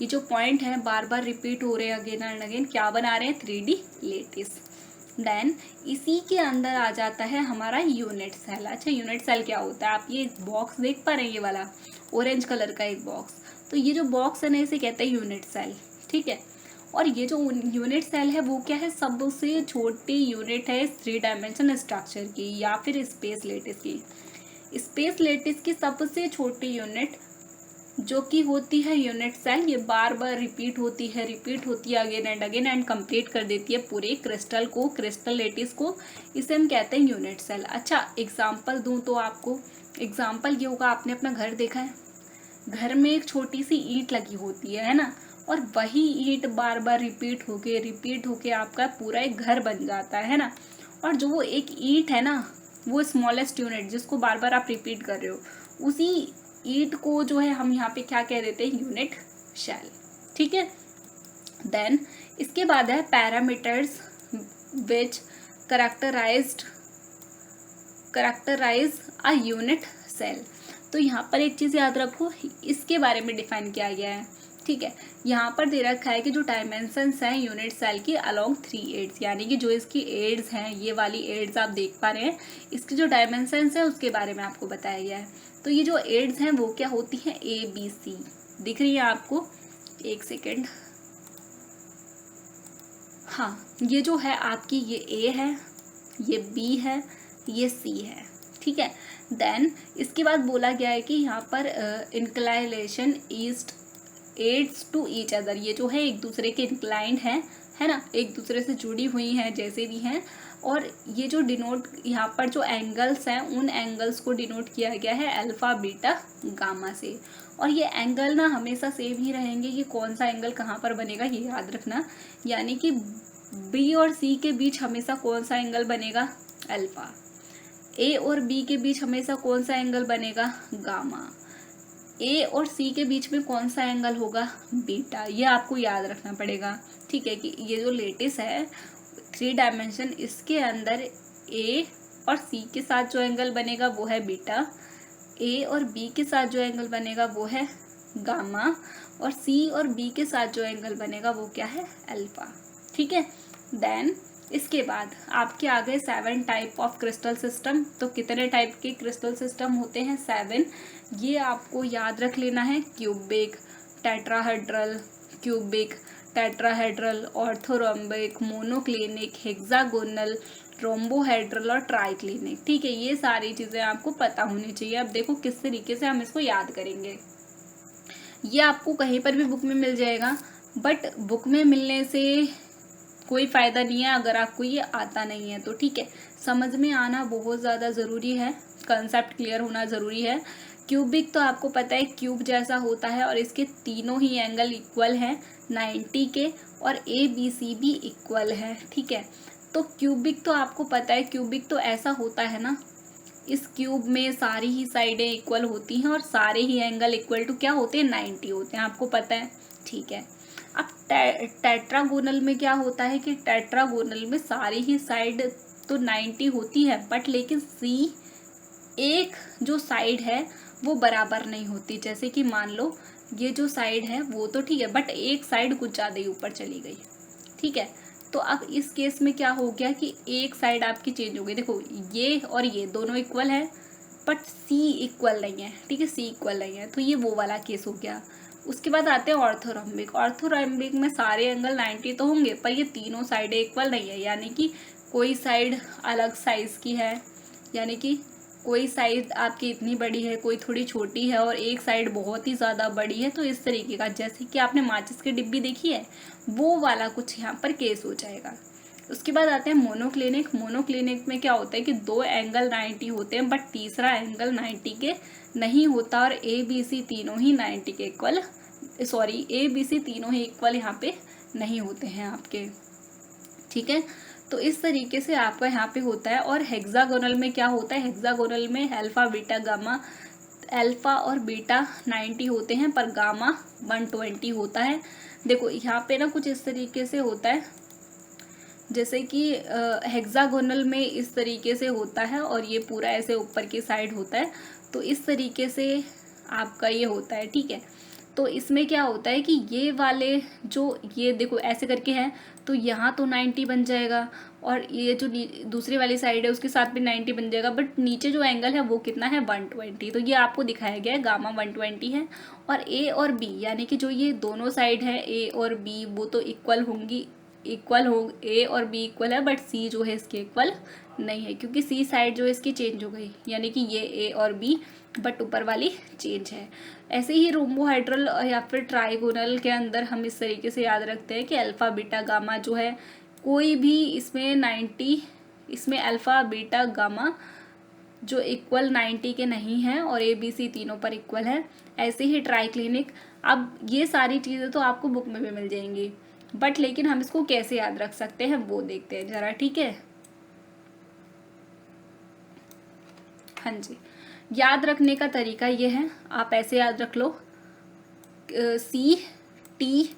ये जो पॉइंट हैं बार बार रिपीट हो रहे हैं अगेन एंड अगेन, क्या बना रहे हैं, 3D लेटिस। देन इसी के अंदर आ जाता है हमारा यूनिट सेल। अच्छा, यूनिट सेल क्या होता है, आप ये बॉक्स देख पा रहे हैं, ये वाला ऑरेंज कलर का एक बॉक्स, तो ये जो बॉक्स है ना इसे कहते हैं यूनिट सेल, ठीक है। और ये जो यूनिट सेल है वो क्या है, सबसे छोटी यूनिट है 3 डायमेंशन स्ट्रक्चर की या फिर स्पेस लेटिस की। स्पेस लेटिस की सबसे छोटी यूनिट जो कि होती है यूनिट सेल, ये बार बार रिपीट होती है अगेन एंड कंप्लीट कर देती है पूरे क्रिस्टल को, क्रिस्टल लेटिस को, इसे हम कहते हैं यूनिट सेल। अच्छा, एग्जाम्पल दूं तो आपको, एग्जाम्पल ये होगा, आपने अपना घर देखा है, घर में एक छोटी सी ईंट लगी होती है ना, और वही ईंट बार बार रिपीट होके आपका पूरा एक घर बन जाता है ना। और जो वो एक ईंट है ना, वो स्मॉलेस्ट यूनिट जिसको बार बार आप रिपीट कर रहे हो, उसी ईंट को जो है हम यहाँ पे क्या कह देते हैं, यूनिट सेल, ठीक है। देन इसके बाद है parameters which characterize a unit cell. तो यहाँ पर एक चीज़ याद रखो, इसके बारे में डिफाइन किया गया है, ठीक है। यहाँ पर दे रखा है कि जो डायमेंशंस हैं यूनिट सेल की अलोंग 3 एड्स, यानी कि जो इसकी एड्स हैं, ये वाली एड्स आप देख पा रहे हैं, इसकी जो डायमेंशंस हैं उसके बारे में आपको बताया गया है। तो ये जो एड्स हैं वो क्या होती हैं, ABC, दिख रही है आपको, एक सेकेंड, हाँ, ये जो है आपकी ये A है, ये B है, ये C है, ठीक है। देन इसके बाद बोला गया है कि यहाँ पर inclination east aids to each other, ये जो है एक दूसरे के इंक्लाइंड है ना, एक दूसरे से जुड़ी हुई हैं जैसे भी हैं। और ये जो डिनोट यहाँ पर जो एंगल्स हैं, उन एंगल्स को डिनोट किया गया है अल्फा बीटा गामा से। और ये एंगल ना हमेशा सेम ही रहेंगे, ये कौन सा एंगल कहाँ पर बनेगा ये याद रखना, यानी कि B और C के बीच हमेशा कौन सा एंगल बनेगा, अल्फा। A और B के बीच हमेशा कौन सा एंगल बनेगा, गामा। A और C के बीच में कौन सा एंगल होगा, बीटा। ये आपको याद रखना पड़ेगा, ठीक है, कि ये जो लेटिस है 3 डायमेंशन, इसके अंदर A और C के साथ जो एंगल बनेगा वो है बीटा, A और B के साथ जो एंगल बनेगा वो है गामा, और C और B के साथ जो एंगल बनेगा वो क्या है, अल्फा, ठीक है। देन इसके बाद आपके आ गए 7 टाइप ऑफ क्रिस्टल सिस्टम। तो कितने टाइप के क्रिस्टल सिस्टम होते हैं, 7। ये आपको याद रख लेना है, cubic, tetrahedral, orthorhombic, monoclinic, hexagonal, rhombohedral और ट्राइक्लिनिक, ठीक है। ये सारी चीज़ें आपको पता होनी चाहिए। अब देखो किस तरीके से हम इसको याद करेंगे। ये आपको कहीं पर भी बुक में मिल जाएगा, बट बुक में मिलने से कोई फ़ायदा नहीं है अगर आपको ये आता नहीं है तो, ठीक है। समझ में आना बहुत ज़्यादा ज़रूरी है, कंसेप्ट क्लियर होना ज़रूरी है। क्यूबिक तो आपको पता है क्यूब जैसा होता है, और इसके तीनों ही एंगल इक्वल हैं 90 के, और ABC भी इक्वल है, ठीक है। तो क्यूबिक तो आपको पता है, क्यूबिक तो ऐसा होता है ना, इस क्यूब में सारी ही साइडें इक्वल होती हैं और सारे ही एंगल इक्वल टू क्या होते हैं, 90 होते हैं, आपको पता है, ठीक है। अब टेट्रागोनल में क्या होता है कि टेट्रागोनल में सारी ही साइड तो 90 होती है, बट लेकिन C एक जो साइड है वो बराबर नहीं होती। जैसे कि मान लो ये जो साइड है वो तो ठीक है, बट एक साइड कुछ ज़्यादा ही ऊपर चली गई, ठीक है। तो अब इस केस में क्या हो गया कि एक साइड आपकी चेंज हो गई। देखो ये और ये दोनों इक्वल है, बट C इक्वल नहीं है, ठीक है, C इक्वल नहीं है, तो ये वो वाला केस हो गया। उसके बाद आते हैं ऑर्थोरोम्बिक। ऑर्थोरोम्बिक में सारे एंगल 90 तो होंगे, पर ये तीनों साइडें इक्वल नहीं है, यानी कि कोई साइड अलग साइज की है, यानी कि कोई साइड आपकी इतनी बड़ी है, कोई थोड़ी छोटी है, और एक साइड बहुत ही ज़्यादा बड़ी है। तो इस तरीके का, जैसे कि आपने माचिस की डिब्बी देखी है, वो वाला कुछ यहाँ पर केस हो जाएगा। उसके बाद आते हैं मोनोक्लिनिक। मोनोक्लिनिक में क्या होता है कि दो एंगल 90 होते हैं, बट तीसरा एंगल 90 के नहीं होता, और ए बी सी तीनों ही 90 के equal, sorry A B C तीनों ही इक्वल यहाँ पे नहीं होते हैं आपके, ठीक है। तो इस तरीके से आपका यहाँ पे होता है। और हेक्सागोनल में क्या होता है, हेक्सागोनल में अल्फा बीटा गामा, अल्फा और बीटा 90 होते हैं, पर गामा 120 होता है। देखो यहाँ पे ना कुछ इस तरीके से होता है, जैसे कि हेक्सागोनल में इस तरीके से होता है, और ये पूरा ऐसे ऊपर की साइड होता है। तो इस तरीके से आपका ये होता है, ठीक है। तो इसमें क्या होता है कि ये वाले जो ये देखो ऐसे करके है, तो यहाँ तो 90 बन जाएगा, और ये जो दूसरी वाली साइड है उसके साथ भी 90 बन जाएगा, बट नीचे जो एंगल है वो कितना है, 120। तो ये आपको दिखाया गया है, गामा 120 है। और ए और बी, यानी कि जो ये दोनों साइड है ए और बी, वो तो इक्वल होंगी, इक्वल हो, ए और बी इक्वल है, बट सी जो है इसके इक्वल नहीं है, क्योंकि सी साइड जो है इसकी चेंज हो गई, यानी कि ये ए और बी, बट ऊपर वाली चेंज है। ऐसे ही रोम्बोहाइड्रल या फिर ट्राइगोनल के अंदर हम इस तरीके से याद रखते हैं कि अल्फा बीटा गामा जो है, कोई भी इसमें 90, इसमें अल्फा बीटा गामा जो इक्वल 90 के नहीं है, और ए बी सी तीनों पर इक्वल है। ऐसे ही ट्राइक्लिनिक। अब ये सारी चीज़ें तो आपको बुक में भी मिल जाएंगी, बट लेकिन हम इसको कैसे याद रख सकते हैं वो देखते हैं जरा, ठीक है। हाँ जी, याद रखने का तरीका ये है, आप ऐसे याद रख लो, C T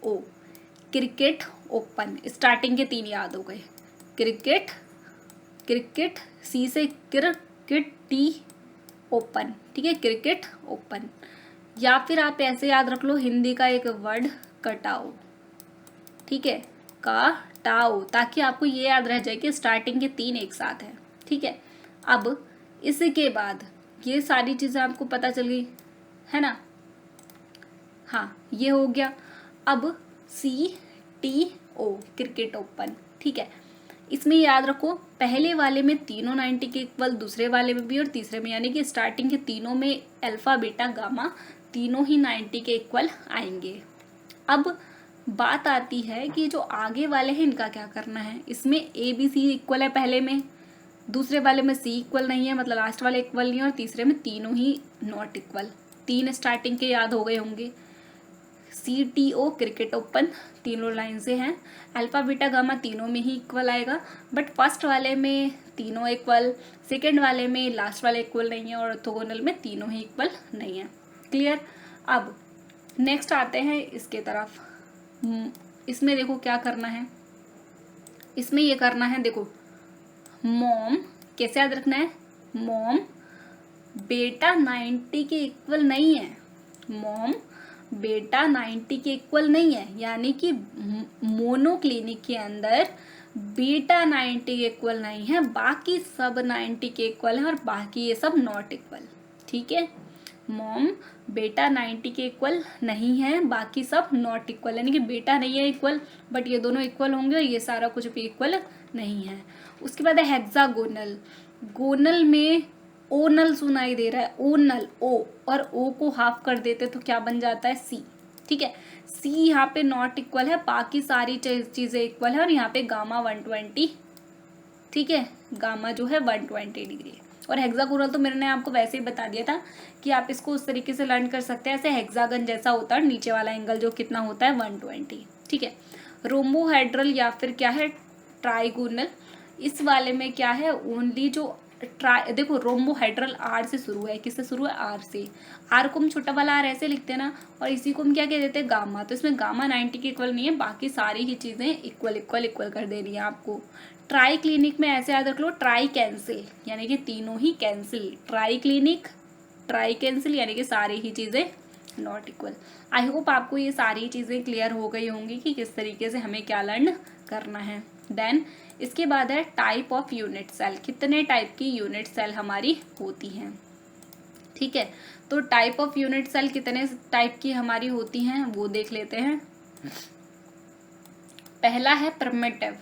O, cricket open, starting के 3 याद हो गए, क्रिकेट, क्रिकेट, सी से क्रिकेट, टी ओपन, ठीक है, क्रिकेट ओपन। या फिर आप ऐसे याद रख लो, हिंदी का एक वर्ड कटाओ, ठीक है, कटाओ, ताकि आपको ये याद रह जाए कि स्टार्टिंग के 3 एक साथ है, ठीक है। अब इसके बाद ये सारी चीजें आपको पता चल गई है ना, हाँ ये हो गया। अब C T O, cricket open, ठीक है। इसमें याद रखो, पहले वाले में तीनों 90 के इक्वल, दूसरे वाले में भी और तीसरे में, यानी कि स्टार्टिंग के तीनों में अल्फा बीटा गामा तीनों ही 90 के इक्वल आएंगे। अब बात आती है कि जो आगे वाले हैं इनका क्या करना है। इसमें ए बी सी इक्वल है पहले में, दूसरे वाले में सी इक्वल नहीं है, मतलब लास्ट वाले इक्वल नहीं है, और तीसरे में तीनों ही नॉट इक्वल। 3 स्टार्टिंग के याद हो गए होंगे, C T O, cricket open, तीनों लाइन से हैं। अल्फा बीटा गामा तीनों में ही इक्वल आएगा, बट फर्स्ट वाले में तीनों इक्वल, सेकेंड वाले में लास्ट वाले इक्वल नहीं है, और ऑर्थोगोनल में तीनों ही इक्वल नहीं है। क्लियर। अब नेक्स्ट आते हैं इसके तरफ। इसमें देखो क्या करना है, इसमें ये करना है, देखो मॉम, कैसे याद रखना है, मॉम बेटा 90 के इक्वल नहीं है, मॉम बेटा 90 के इक्वल नहीं है, यानी कि मोनोक्लिनिक के अंदर बीटा 90 के इक्वल नहीं है, बाकी सब 90 के इक्वल है, और बाकी ये सब नॉट इक्वल, ठीक है। मॉम बेटा 90 के इक्वल नहीं है, बाकी सब नॉट इक्वल, यानी कि बेटा नहीं है इक्वल, बट ये दोनों इक्वल होंगे, और ये सारा कुछ भी इक्वल नहीं है। उसके बाद है हेक्सागोनल। गोनल में ओनल सुनाई दे रहा है, ओनल, ओ, और ओ को हाफ कर देते तो क्या बन जाता है, सी, ठीक है। सी यहाँ पे नॉट इक्वल है, बाकी सारी चीजें इक्वल है, और यहाँ पे गामा 120, ठीक है, गामा जो है 120 डिग्री है। और हेक्सागोनल तो मैंने आपको वैसे ही बता दिया था कि आप इसको उस तरीके से लर्न कर सकते हैं, ऐसे हेक्सागन जैसा होता है, नीचे वाला एंगल जो कितना होता है 120, ठीक है। रोम्बोहाइड्रल या फिर क्या है, ट्राइगोनल, इस वाले में क्या है, ओनली जो देखो रोम्बोहाइड्रल आर से शुरू है, किससे शुरू है, आर से। आर को हम छोटा वाला आर ऐसे लिखते हैं ना, और इसी को हम क्या कह देते हैं, गामा। तो इसमें गामा 90 के इक्वल नहीं है, बाकी सारी ही चीजें इक्वल इक्वल इक्वल कर देनी है आपको। ट्राई क्लिनिक में ऐसे याद रख लो, ट्राई कैंसिल, यानी कि तीनों ही cancel, try clinic, try cancel, यानी कि सारी ही चीजें नॉट इक्वल। आई होप आपको ये सारी चीजें क्लियर हो गई होंगी कि किस तरीके से हमें क्या लर्न करना है। देन इसके बाद है टाइप ऑफ यूनिट सेल, कितने टाइप की यूनिट सेल हमारी होती हैं, ठीक है। तो टाइप ऑफ यूनिट सेल कितने टाइप की हमारी होती हैं वो देख लेते हैं। पहला है प्रिमिटिव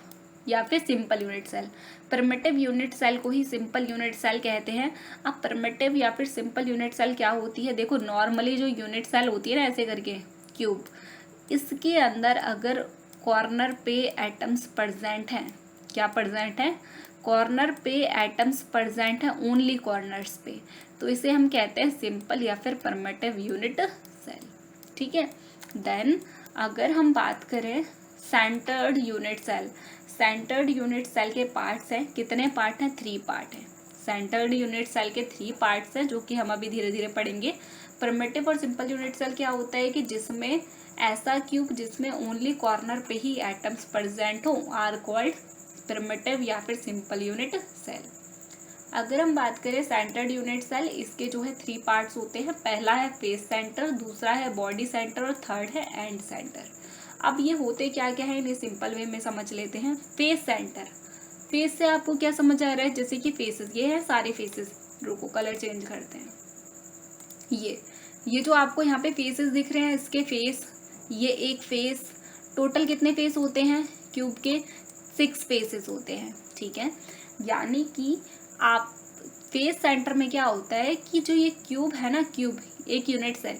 या फिर simple unit cell. Primitive unit cell को ही सिंपल यूनिट सेल कहते हैं। अब प्रिमिटिव या फिर सिंपल यूनिट सेल क्या होती है, देखो नॉर्मली जो यूनिट सेल होती है ना ऐसे करके क्यूब, इसके अंदर अगर कॉर्नर पे एटम्स प्रेजेंट हैं, क्या प्रेजेंट है, कॉर्नर पे एटम्स प्रेजेंट हैं ओनली कॉर्नर्स पे, तो इसे हम कहते हैं सिंपल या फिर प्रिमिटिव यूनिट सेल। ठीक है। देन अगर हम बात करें centred unit cell, centred unit cell के पार्ट्स हैं, कितने पार्ट हैं, 3 पार्ट हैं। सेंटर्ड यूनिट सेल के 3 पार्ट्स हैं जो कि हम अभी धीरे धीरे पढ़ेंगे। प्रिमिटिव और सिंपल यूनिट सेल क्या होता है कि जिसमें ऐसा क्यूब जिसमें ओनली कॉर्नर पे ही एटम्स प्रेजेंट हो आर कॉल्ड प्रिमिटिव या फिर सिंपल यूनिट सेल। अगर हम बात करें सेंटर्ड यूनिट सेल, इसके जो है 3 पार्ट्स होते हैं। पहला है फेस सेंटर, दूसरा है बॉडी सेंटर और थर्ड है एंड सेंटर। अब ये होते क्या क्या है इन्हें सिंपल वे में समझ लेते हैं। फेस सेंटर, फेस से आपको क्या समझ आ रहा है, जैसे कि फेसेस, ये है सारे फेसेस, रुको कलर चेंज करते हैं। ये जो आपको यहाँ पे फेसेस दिख रहे हैं, इसके फेस, ये एक फेस, टोटल कितने फेस होते हैं क्यूब के, 6 फेसेस होते हैं। ठीक है। यानी कि आप फेस सेंटर में क्या होता है कि जो ये क्यूब है ना, क्यूब एक यूनिट सेल,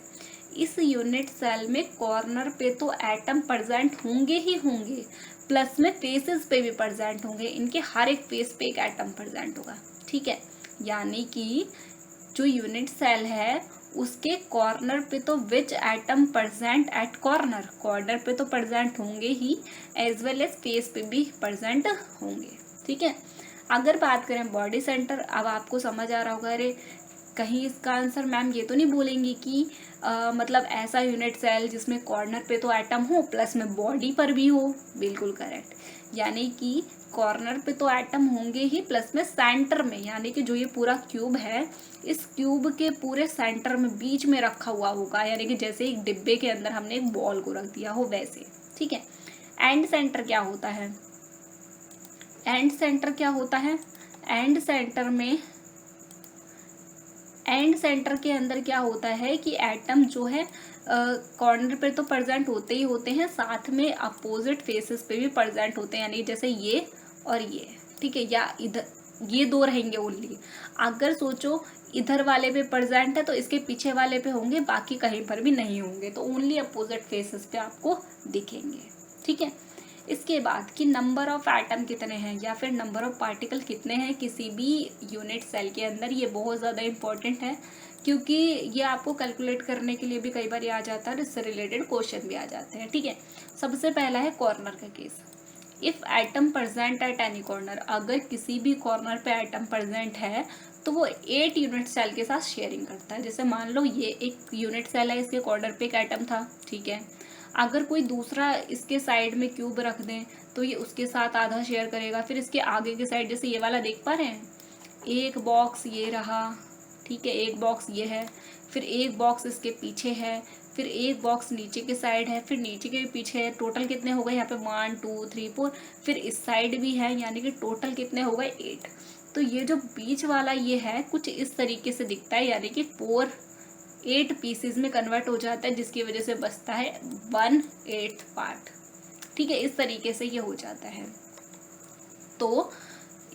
इस यूनिट सेल में कॉर्नर पे तो एटम प्रेजेंट होंगे ही होंगे, प्लस में फेसेस पे भी प्रेजेंट होंगे, इनके हर एक फेस पे एक एटम प्रेजेंट होगा। ठीक है। यानी कि जो यूनिट सेल है उसके कॉर्नर पे तो which atom present at corner, corner पे तो प्रेजेंट होंगे ही, एज वेल एज फेस पे भी प्रेजेंट होंगे। ठीक है। अगर बात करें बॉडी सेंटर, अब आपको समझ आ रहा होगा, अरे कहीं इसका आंसर मैम ये तो नहीं बोलेंगी कि मतलब ऐसा यूनिट सेल जिसमें कॉर्नर पे तो एटम हो प्लस में बॉडी पर भी हो। बिल्कुल करेक्ट। यानी कि कॉर्नर पे तो एटम होंगे ही, प्लस में सेंटर में, यानी कि जो ये पूरा क्यूब है, इस क्यूब के पूरे सेंटर में बीच में रखा हुआ होगा, यानी कि जैसे एक डिब्बे के अंदर हमने एक बॉल को रख दिया हो वैसे। ठीक है। एंड सेंटर क्या होता है, एंड सेंटर क्या होता है, एंड सेंटर में, एंड सेंटर के अंदर क्या होता है कि एटम जो है कॉर्नर पे तो प्रेजेंट होते ही होते हैं, साथ में अपोजिट फेसेस पे भी प्रेजेंट होते हैं, यानी जैसे ये और ये। ठीक है। या इधर ये 2 रहेंगे ओनली। अगर सोचो इधर वाले पे प्रेजेंट है तो इसके पीछे वाले पे होंगे, बाकी कहीं पर भी नहीं होंगे, तो ओनली अपोजिट फेसेस पे आपको दिखेंगे। ठीक है। इसके बाद कि नंबर ऑफ एटम कितने हैं या फिर नंबर ऑफ पार्टिकल कितने हैं किसी भी यूनिट सेल के अंदर, ये बहुत ज़्यादा इंपॉर्टेंट है, क्योंकि ये आपको कैलकुलेट करने के लिए भी कई बार आ जाता है, इससे रिलेटेड क्वेश्चन भी आ जाते हैं। ठीक है। सबसे पहला है कॉर्नर का case. If atom present at any corner, अगर किसी भी कॉर्नर पे एटम प्रेजेंट है तो वो 8 यूनिट सेल के साथ शेयरिंग करता है। जैसे मान लो ये एक यूनिट सेल है, इसके कॉर्नर पे एक एटम था। ठीक है। अगर कोई दूसरा इसके साइड में क्यूब रख दें तो ये उसके साथ आधा शेयर करेगा। फिर इसके आगे के साइड, जैसे ये वाला देख पा रहे हैं, एक बॉक्स ये रहा, ठीक है, एक बॉक्स ये है, फिर एक बॉक्स इसके पीछे है, फिर एक बॉक्स नीचे के साइड है, फिर नीचे के पीछे है। टोटल कितने हो गए यहाँ पे 1 2 3 4, फिर इस साइड भी है, यानी कि टोटल कितने हो गए 8। तो ये जो बीच वाला ये है कुछ इस तरीके से दिखता है, यानी कि 8 पीसेस में कन्वर्ट हो जाता है, जिसकी वजह से बचता है 1/8 पार्ट। ठीक है। इस तरीके से ये हो जाता है। तो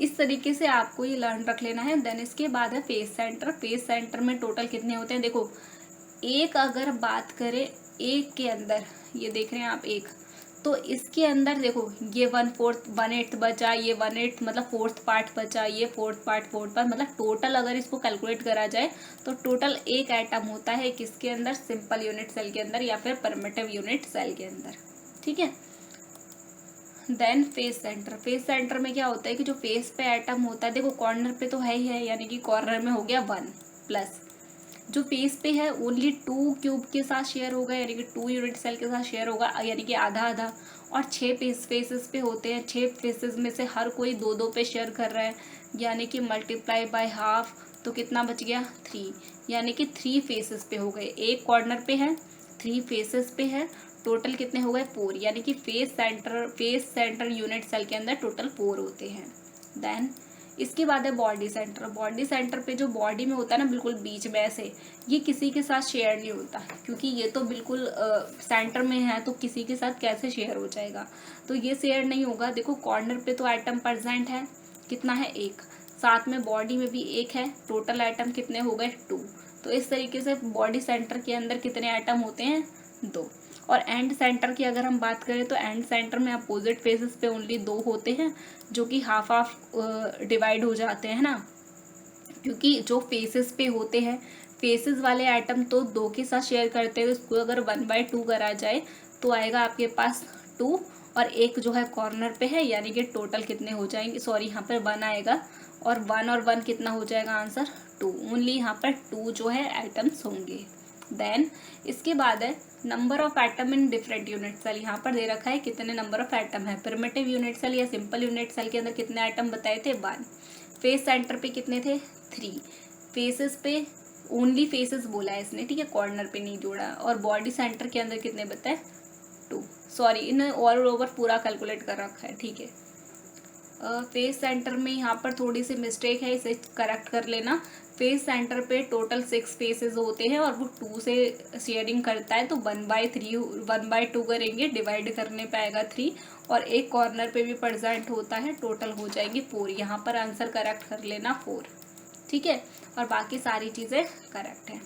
इस तरीके से आपको ये लर्न रख लेना है। देन इसके बाद है फेस सेंटर। फेस सेंटर में टोटल कितने होते हैं, देखो एक अगर बात करें, एक के अंदर ये देख रहे हैं आप एक, तो इसके अंदर देखो ये 1/8 बचा, ये 1/8 मतलब 4th पार्ट बचा, ये 4th पार्ट मतलब टोटल अगर इसको कैलकुलेट करा जाए तो टोटल एक एटम होता है किसके अंदर, सिंपल यूनिट सेल के अंदर या फिर प्रिमिटिव यूनिट सेल के अंदर। ठीक है। Then face centre. Face centre में क्या होता है कि जो फेस पे एटम होता है, देखो कॉर्नर पे तो है ही है, यानी कि कॉर्नर में हो गया 1, प्लस जो फेस पे है ओनली 2 क्यूब के साथ शेयर होगा, यानी कि 2 यूनिट सेल के साथ शेयर होगा, यानी कि आधा आधा। और 6 फेसेस पे होते हैं, 6 फेसेस में से हर कोई 2 पे शेयर कर रहा है, यानी कि मल्टीप्लाई बाय हाफ, तो कितना बच गया 3, यानी कि 3 फेसेस पे हो गए। एक कॉर्नर पे है, 3 फेसेस पे है, टोटल कितने हो गए 4, यानी कि फेस सेंटर यूनिट सेल के अंदर टोटल 4 होते हैं। देन इसके बाद है बॉडी सेंटर। बॉडी सेंटर पे जो बॉडी में होता है ना बिल्कुल बीच में ऐसे, ये किसी के साथ शेयर नहीं होता, क्योंकि ये तो बिल्कुल सेंटर में है, तो किसी के साथ कैसे शेयर हो जाएगा, तो ये शेयर नहीं होगा। देखो कॉर्नर पे तो एटम प्रेजेंट है, कितना है 1, साथ में बॉडी में भी 1 है, टोटल एटम कितने हो गए 2। तो इस तरीके से बॉडी सेंटर के अंदर कितने एटम होते हैं 2। और एंड सेंटर की अगर हम बात करें तो एंड सेंटर में अपोजिट फेसेस पे ओनली 2 होते हैं, जो कि हाफ हाफ डिवाइड हो जाते हैं ना, क्योंकि जो फेसेस पे होते हैं, फेसेस वाले एटम तो 2 के साथ शेयर करते हैं, तो इसको अगर 1/2 करा जाए तो आएगा आपके पास 2, और एक जो है कॉर्नर पे है, यानी कि टोटल कितने हो जाएंगे, सॉरी यहाँ पर 1 आएगा, और 1 और 1 कितना हो जाएगा आंसर 2। ओनली यहाँ पर 2 जो है एटम्स होंगे। देन इसके बाद है number of atom in different unit cell. यहाँ पर दे रखा है कितने नंबर ऑफ एटम है। प्रिमिटिव यूनिट सेल या सिंपल यूनिट सेल के अंदर कितने एटम बताए थे 1। फेस सेंटर पे कितने थे 3। फेसेस पे ओनली फेसेस बोला है इसने, ठीक है, कॉर्नर पे नहीं जोड़ा। और बॉडी सेंटर के अंदर कितने बताए 2, सॉरी इन्हें ऑल ओवर पूरा कैलकुलेट कर रखा है, ठीक है। फेस सेंटर में यहाँ पर थोड़ी सी मिस्टेक है, इसे करेक्ट कर लेना। फेस सेंटर पे टोटल 6 फेसेस होते हैं और वो 2 से शेयरिंग करता है, तो 1/2 करेंगे, डिवाइड करने पे आएगा 3, और एक कॉर्नर पे भी प्रेजेंट होता है, टोटल हो जाएंगे 4। यहाँ पर आंसर करेक्ट कर लेना 4, ठीक है, और बाकी सारी चीज़ें करेक्ट हैं।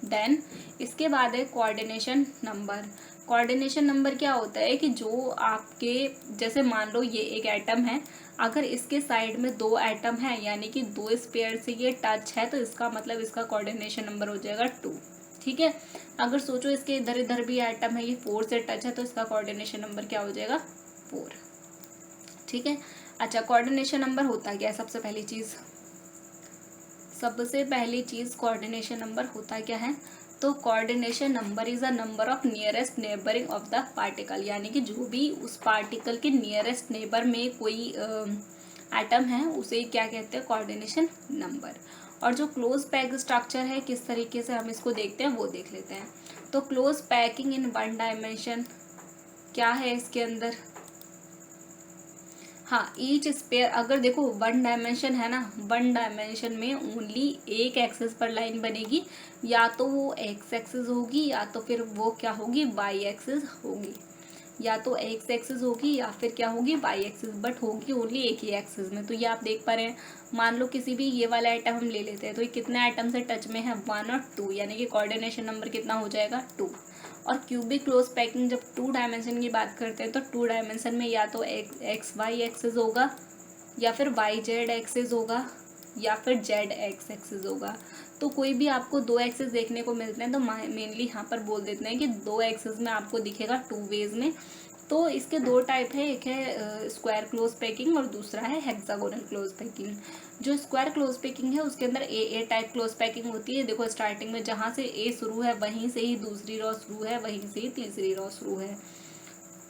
देन इसके बाद है कोऑर्डिनेशन नंबर। कोऑर्डिनेशन नंबर क्या होता है कि जो आपके, जैसे मान लो ये एक एटम है, अगर इसके साइड में 2 एटम है, यानी कि 2 स्पेयर से ये टच है, तो इसका मतलब इसका कोऑर्डिनेशन नंबर हो जाएगा 2, ठीक है। अगर सोचो इसके इधर इधर भी एटम है, ये 4 से टच है, तो इसका कोऑर्डिनेशन नंबर क्या हो जाएगा 4, ठीक है। अच्छा, कोऑर्डिनेशन नंबर होता क्या है, सबसे पहली चीज़ कोऑर्डिनेशन नंबर होता क्या है, तो coordination number is a number of nearest neighbouring of the particle, यानी कि जो भी उस पार्टिकल के नियरेस्ट नेबर में कोई एटम है उसे क्या कहते हैं कोऑर्डिनेशन नंबर। और जो क्लोज पैक स्ट्रक्चर है, किस तरीके से हम इसको देखते हैं वो देख लेते हैं। तो क्लोज पैकिंग इन 1 डायमेंशन क्या है इसके अंदर, हाँ, ईच स्पेयर, अगर देखो 1 डायमेंशन है ना, 1 डायमेंशन में ओनली एक एक्सेस पर लाइन बनेगी, या तो वो एक्स एक्सिस होगी, या तो फिर वो क्या होगी वाई एक्सिस होगी, या तो एक्स एक्सिस होगी या फिर क्या होगी वाई एक्सिस, बट होगी ओनली एक ही एक्सिस में। तो ये आप देख पा रहे हैं, मान लो किसी भी ये वाला आइटम हम ले लेते हैं, तो ये कितने आइटम से टच में है 1 और 2, यानी कि कोऑर्डिनेशन नंबर कितना हो जाएगा 2। और क्यूबिक क्लोज पैकिंग जब 2 डायमेंशन की बात करते हैं, तो 2 डायमेंशन में या तो एक्स वाई एक्सिस होगा, या फिर वाई जेड एक्सिस होगा, या फिर जेड एक्स एक्सिस होगा। तो कोई भी आपको 2 एक्सिस देखने को मिलते हैं, तो मेनली यहाँ पर बोल देते हैं कि 2 एक्सिस में आपको दिखेगा 2 वेज में। तो इसके 2 टाइप है, एक है स्क्वायर क्लोज पैकिंग और दूसरा है हेक्सागोनल क्लोज पैकिंग। जो स्क्वायर क्लोज पैकिंग है उसके अंदर ए टाइप क्लोज पैकिंग होती है। देखो स्टार्टिंग में जहाँ से ए शुरू है वहीं से ही दूसरी रो शुरू है, वहीं से ही तीसरी रो शुरू है।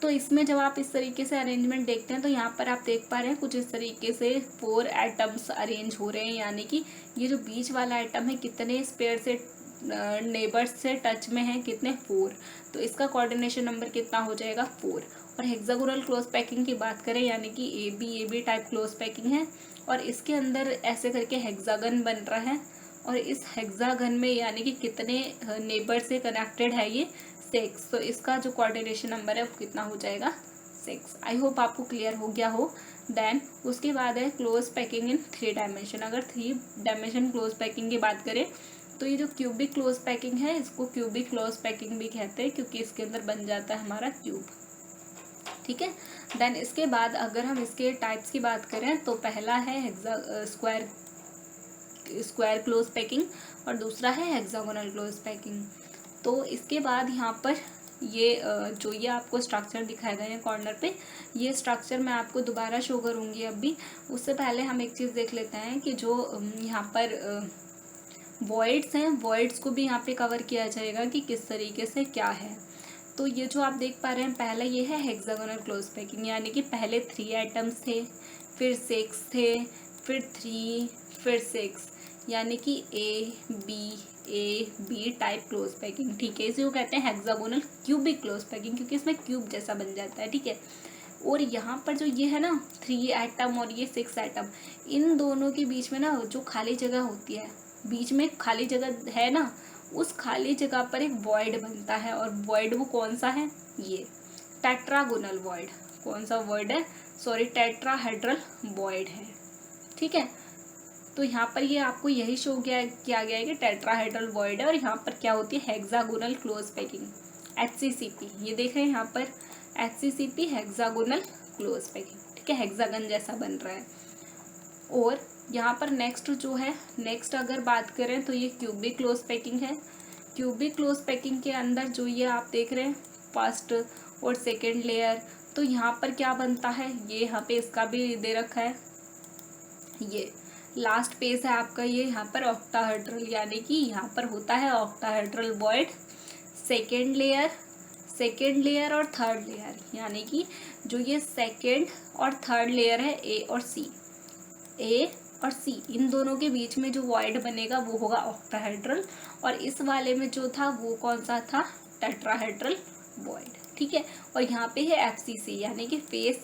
तो इसमें जब आप इस तरीके से अरेंजमेंट देखते हैं, तो यहाँ पर आप देख पा रहे हैं कुछ इस तरीके से 4 एटम्स अरेंज हो रहे हैं, यानी कि ये जो बीच वाला एटम है कितने स्पेयर से नेबर्स से टच में है, कितने 4, तो इसका कोऑर्डिनेशन नंबर कितना हो जाएगा 4। और हेक्सागोनल क्लोज पैकिंग की बात करें, यानी कि A B type close packing है, और इसके अंदर ऐसे करके हेक्सागन बन रहा है, और इस हेक्सागन में यानी कि कितने नेबर से कनेक्टेड है ये 6, तो इसका जो कोऑर्डिनेशन नंबर है वो कितना हो जाएगा 6। आई होप आपको क्लियर हो गया हो। देन उसके बाद है क्लोज पैकिंग इन 3 डायमेंशन। अगर 3 डायमेंशन क्लोज पैकिंग की बात करें, तो ये जो क्यूबिक क्लोज पैकिंग है इसको क्यूबिक क्लोज पैकिंग भी कहते हैं, क्योंकि इसके अंदर बन जाता है हमारा क्यूब, ठीक है। देन इसके बाद अगर हम इसके टाइप्स की बात करें, तो पहला है स्क्वायर क्लोज पैकिंग और दूसरा है हेक्सागोनल क्लोज पैकिंग। तो इसके बाद यहाँ पर ये जो ये आपको स्ट्रक्चर दिखाए गए हैं कॉर्नर पे, ये स्ट्रक्चर मैं आपको दोबारा शो करूँगी अभी। उससे पहले हम एक चीज़ देख लेते हैं कि जो यहाँ पर वॉइड्स हैं, वॉइड्स को भी यहाँ पे कवर किया जाएगा कि किस तरीके से क्या है। तो ये जो आप देख पा रहे हैं, पहला ये है हेक्सागोनल क्लोज पैकिंग, यानी कि पहले 3 एटम्स थे, फिर 6 थे, फिर 3, फिर 6, यानी कि A B type close packing, ठीक है। इसे वो कहते हैं हेक्सागोनल क्यूबिक क्लोज पैकिंग, क्योंकि इसमें क्यूब जैसा बन जाता है, ठीक है। और यहाँ पर जो ये है ना 3 एटम और ये 6 एटम, इन दोनों के बीच में ना जो खाली जगह होती है, बीच में खाली जगह है ना, उस खाली जगह पर एक वॉइड बनता है। और वॉइड वो कौन सा है, ये टेट्रागोनल वॉइड। कौन सा वॉइड है, सॉरी टेट्राहेड्रल वॉइड है। ठीक है, तो यहाँ पर ये आपको यही शो किया गया है कि टेट्राहेड्रल वॉइड है। और यहाँ पर क्या होती है, हेक्सागोनल क्लोज पैकिंग, HCCP। ये देख रहे हैं यहाँ पर HCCP, हेक्सागोनल क्लोज पैकिंग। ठीक है, हेक्सागन जैसा बन रहा है। और यहाँ पर नेक्स्ट जो है, नेक्स्ट अगर बात करें तो ये क्यूबिक क्लोज पैकिंग है। क्यूबिक क्लोज पैकिंग के अंदर जो ये आप देख रहे हैं फर्स्ट और सेकेंड लेयर, तो यहाँ पर क्या बनता है, ये यहाँ पे इसका भी दे रखा है। ये लास्ट पेज है आपका, ये यहाँ पर ऑक्टाहेड्रल, यानी कि यहाँ पर होता है ऑक्टाहेड्रल वॉइड। सेकेंड लेयर और थर्ड लेयर, यानी कि जो ये सेकेंड और थर्ड लेयर है ए और सी, इन दोनों के बीच में जो वॉइड बनेगा वो होगा ऑक्टाहेड्रल। और इस वाले में जो था वो कौन सा था, टेट्राहेड्रल वॉइड। ठीक है, और यहाँ पे है FCC, यानी कि फेस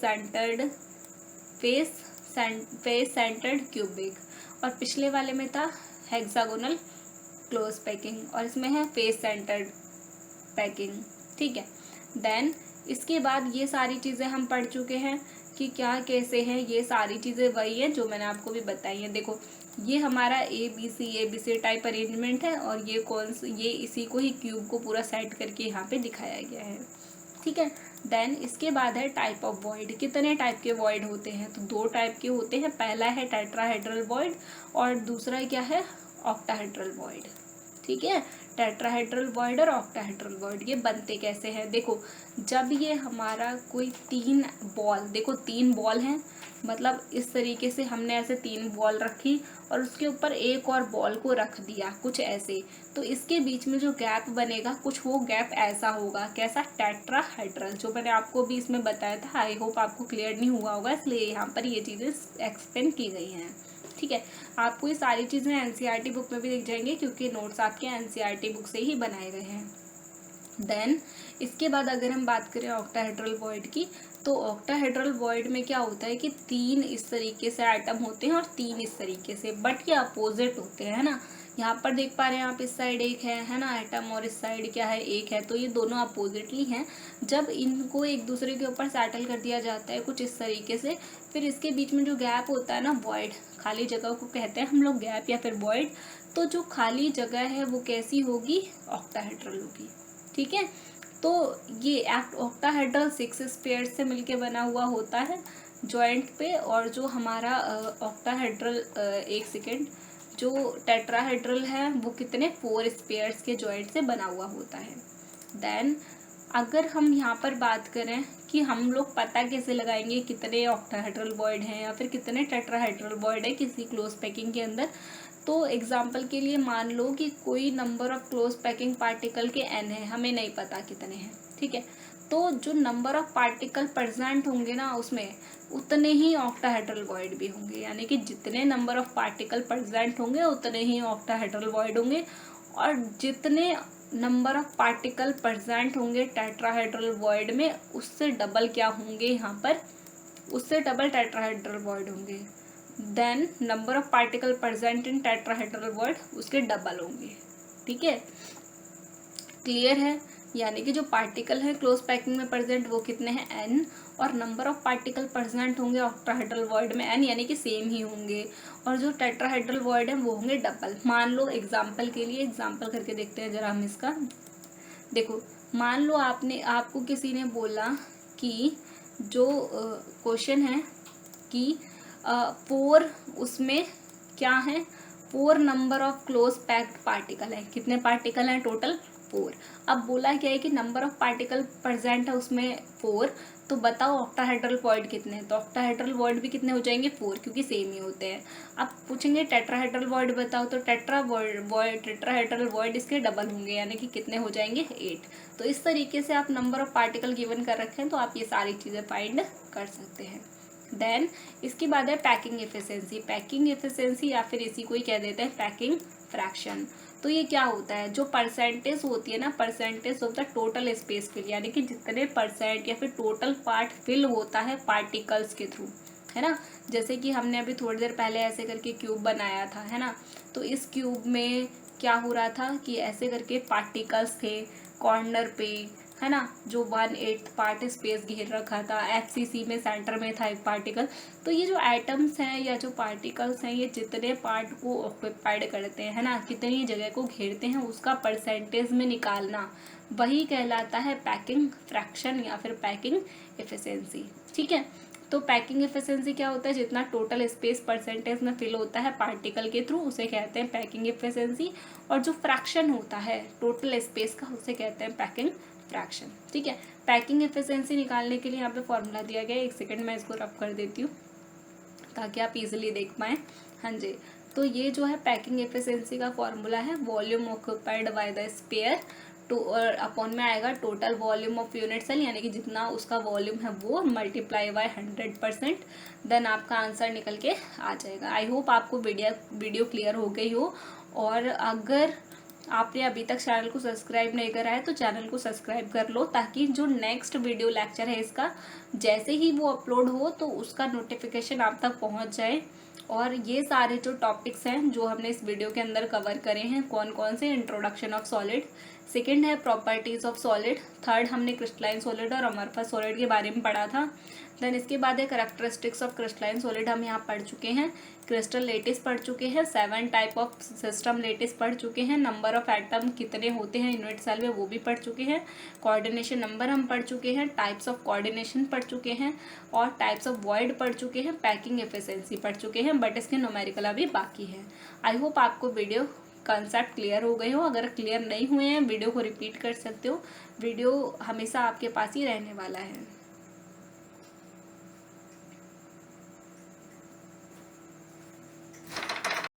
सेंटर्ड क्यूबिक। और पिछले वाले में था हेक्सागोनल क्लोज पैकिंग, और इसमें है फेस सेंटर्ड पैकिंग। ठीक है, देन इसके बाद ये सारी चीज़ें हम पढ़ चुके हैं कि क्या कैसे है। ये सारी चीज़ें वही है जो मैंने आपको भी बताई है। देखो ये हमारा ABC टाइप अरेंजमेंट है, और ये इसी को ही क्यूब को पूरा सेट करके यहाँ पे दिखाया गया है। ठीक है, देन इसके बाद है टाइप ऑफ वॉइड। कितने टाइप के वॉइड होते हैं, तो 2 टाइप के होते हैं। पहला है टेट्राहेड्रल वॉइड और दूसरा क्या है, ऑक्टाहेड्रल वॉइड। ठीक है, टेट्राहेड्रल वॉइड और ऑक्टाहेड्रल वॉइड ये बनते कैसे हैं, देखो जब ये हमारा कोई 3 बॉल, देखो 3 बॉल हैं, मतलब इस तरीके से हमने ऐसे 3 बॉल रखी और उसके ऊपर एक और बॉल को रख दिया कुछ ऐसे, तो इसके बीच में जो गैप बनेगा कुछ वो गैप ऐसा होगा, कैसा, टेट्राहेड्रल। जो मैंने आपको भी इसमें बताया था, आई होप आपको क्लियर नहीं हुआ होगा, इसलिए यहाँ पर ये चीज़ें एक्सप्लेन की गई हैं। ठीक है, आपको ये सारी चीज़ें NCERT बुक में भी दिख जाएंगे, क्योंकि नोट्स आपके NCERT बुक से ही बनाए गए हैं। देन इसके बाद अगर हम बात करें ऑक्टाहेड्रल वॉइड की, तो ऑक्टाहेड्रल वॉइड में क्या होता है कि 3 इस तरीके से आइटम होते हैं और 3 इस तरीके से, बट ये अपोजिट होते हैं, है ना। यहाँ पर देख पा रहे हैं आप, इस साइड एक है ना आइटम, और इस साइड क्या है, एक है, तो ये दोनों अपोजिटली हैं। जब इनको एक दूसरे के ऊपर सेटल कर दिया जाता है कुछ इस तरीके से, फिर इसके बीच में जो गैप होता है ना, वॉइड, खाली जगह को कहते हैं हम लोग गैप या फिर वॉइड। तो जो खाली जगह है वो कैसी होगी, ऑक्टाहेड्रल होगी। ठीक है, तो ये ऑक्टाहेड्रल 6 स्पेयर्स से मिलके बना हुआ होता है जॉइंट पे, और जो हमारा ऑक्टाहेड्रल एक सेकेंड, जो टेट्राहेड्रल है वो कितने 4 स्पेयर्स के जॉइंट से बना हुआ होता है। देन अगर हम यहाँ पर बात करें कि हम लोग पता कैसे लगाएंगे कितने ऑक्टाहेड्रल वॉइड हैं या फिर कितने टेट्राहेड्रल वॉइड है किसी क्लोज पैकिंग के अंदर, तो एग्जाम्पल के लिए मान लो कि कोई number of close packing particle के n है, हमें नहीं पता कितने हैं। ठीक है, तो जो नंबर ऑफ पार्टिकल प्रेजेंट होंगे ना उसमें, उतने ही ऑक्टाहेड्रल वॉइड भी होंगे, यानी कि जितने नंबर ऑफ पार्टिकल प्रेजेंट होंगे उतने ही ऑक्टाहेड्रल वॉइड होंगे, और जितने नंबर ऑफ पार्टिकल प्रेजेंट होंगे टेट्राहेड्रल वॉइड में उससे डबल क्या होंगे, यहाँ पर उससे डबल टेट्राहेड्रल वॉइड होंगे। Then number of particle present in tetrahedral void उसके डबल होंगे। ठीक है, क्लियर है, यानी कि जो पार्टिकल है क्लोज पैकिंग में प्रेजेंट वो कितने हैं, n, और नंबर ऑफ पार्टिकल प्रेजेंट होंगे ऑक्टाहेड्रल वॉइड में n, यानी कि सेम ही होंगे, और जो टेट्राहेड्रल वॉइड है वो होंगे डबल। मान लो एग्जांपल के लिए, एग्जांपल करके देखते हैं जरा हम इसका। देखो मान लो आपको किसी ने बोला कि जो क्वेश्चन है कि 4 उसमें क्या है, 4 number of close packed particle है, कितने पार्टिकल हैं टोटल, 4। अब बोला क्या है कि नंबर ऑफ पार्टिकल प्रेजेंट है उसमें 4, तो बताओ ऑक्टाहेड्रल वॉइड कितने हैं, तो ऑक्टाहेड्रल वॉइड भी कितने हो जाएंगे, 4, क्योंकि सेम ही होते हैं। अब पूछेंगे टेट्राहेड्रल वॉइड बताओ, तो टेट्राहेड्रल वॉइड इसके डबल होंगे, यानी कि कितने हो जाएंगे, 8। तो इस तरीके से आप नंबर ऑफ पार्टिकल गिवन कर रखे हैं तो आप ये सारी चीज़ें फाइंड कर सकते हैं। देन इसके बाद है पैकिंग एफिशिएंसी। पैकिंग एफिशिएंसी या फिर इसी को ही कह देते हैं पैकिंग फ्रैक्शन। तो ये क्या होता है, जो परसेंटेज होती है ना, percentage of the total space fill, यानी कि जितने परसेंट या फिर टोटल पार्ट फिल होता है पार्टिकल्स के थ्रू, है ना। जैसे कि हमने अभी थोड़ी देर पहले ऐसे करके क्यूब बनाया था, है ना। तो इस क्यूब में क्या हो रहा था कि ऐसे करके पार्टिकल्स थे कॉर्नर पे, है ना, जो 1/8 पार्ट स्पेस घेर रखा था। एफसीसी में सेंटर में था एक पार्टिकल। तो ये जो एटम्स हैं या जो पार्टिकल्स हैं, ये जितने पार्ट को ऑक्यूपाइड करते हैं, है ना, कितनी जगह को घेरते हैं, उसका परसेंटेज में निकालना, वही कहलाता है पैकिंग फ्रैक्शन या फिर पैकिंग एफिशिएंसी। ठीक है। तो पैकिंग एफिशिएंसी क्या होता है, जितना टोटल स्पेस परसेंटेज में फिल होता है पार्टिकल के थ्रू, उसे कहते हैं पैकिंग एफिशिएंसी। और जो फ्रैक्शन होता है टोटल स्पेस का, उसे कहते हैं पैकिंग फ्रैक्शन। ठीक है। पैकिंग एफिशिएंसी निकालने के लिए यहाँ पे फॉर्मूला दिया गया है, एक सेकंड मैं इसको रब कर देती हूँ ताकि आप इजीली देख पाएँ। हाँ जी, तो ये जो है पैकिंग एफिशिएंसी का फॉर्मूला है, volume occupied by the sphere two, और अपॉन में आएगा total volume of unit cell, यानी कि जितना उसका वॉल्यूम है वो मल्टीप्लाई बाय 100%, देन आपका आंसर निकल के आ जाएगा। आई होप आपको वीडियो क्लियर हो गई हो। और अगर आपने अभी तक चैनल को सब्सक्राइब नहीं करा है तो चैनल को सब्सक्राइब कर लो, ताकि जो नेक्स्ट वीडियो लेक्चर है इसका जैसे ही वो अपलोड हो तो उसका नोटिफिकेशन आप तक पहुंच जाए। और ये सारे जो टॉपिक्स हैं जो हमने इस वीडियो के अंदर कवर करे हैं, कौन कौन से, इंट्रोडक्शन ऑफ सॉलिड, सेकंड है प्रॉपर्टीज ऑफ सॉलिड, थर्ड हमने क्रिस्टलाइन सॉलिड और अमरफस सॉलिड के बारे में पढ़ा था। देन इसके बाद है कैरेक्टरिस्टिक्स ऑफ क्रिस्टलाइन सॉलिड, हम यहाँ पढ़ चुके हैं। क्रिस्टल लेटिस पढ़ चुके हैं, 7 टाइप ऑफ सिस्टम लेटिस पढ़ चुके हैं, नंबर ऑफ एटम कितने होते हैं यूनिट सेल में वो भी पढ़ चुके हैं, कोऑर्डिनेशन नंबर हम पढ़ चुके हैं, टाइप्स ऑफ कोऑर्डिनेशन पढ़ चुके हैं, और टाइप्स ऑफ वॉइड पढ़ चुके हैं, पैकिंग एफिशिएंसी पढ़ चुके हैं, बट इसके न्यूमेरिकल अभी बाकी है। आई होप आपको वीडियो कंसेप्ट क्लियर हो गए हो। अगर क्लियर नहीं हुए हैं वीडियो को रिपीट कर सकते हो, वीडियो हमेशा आपके पास ही रहने वाला है।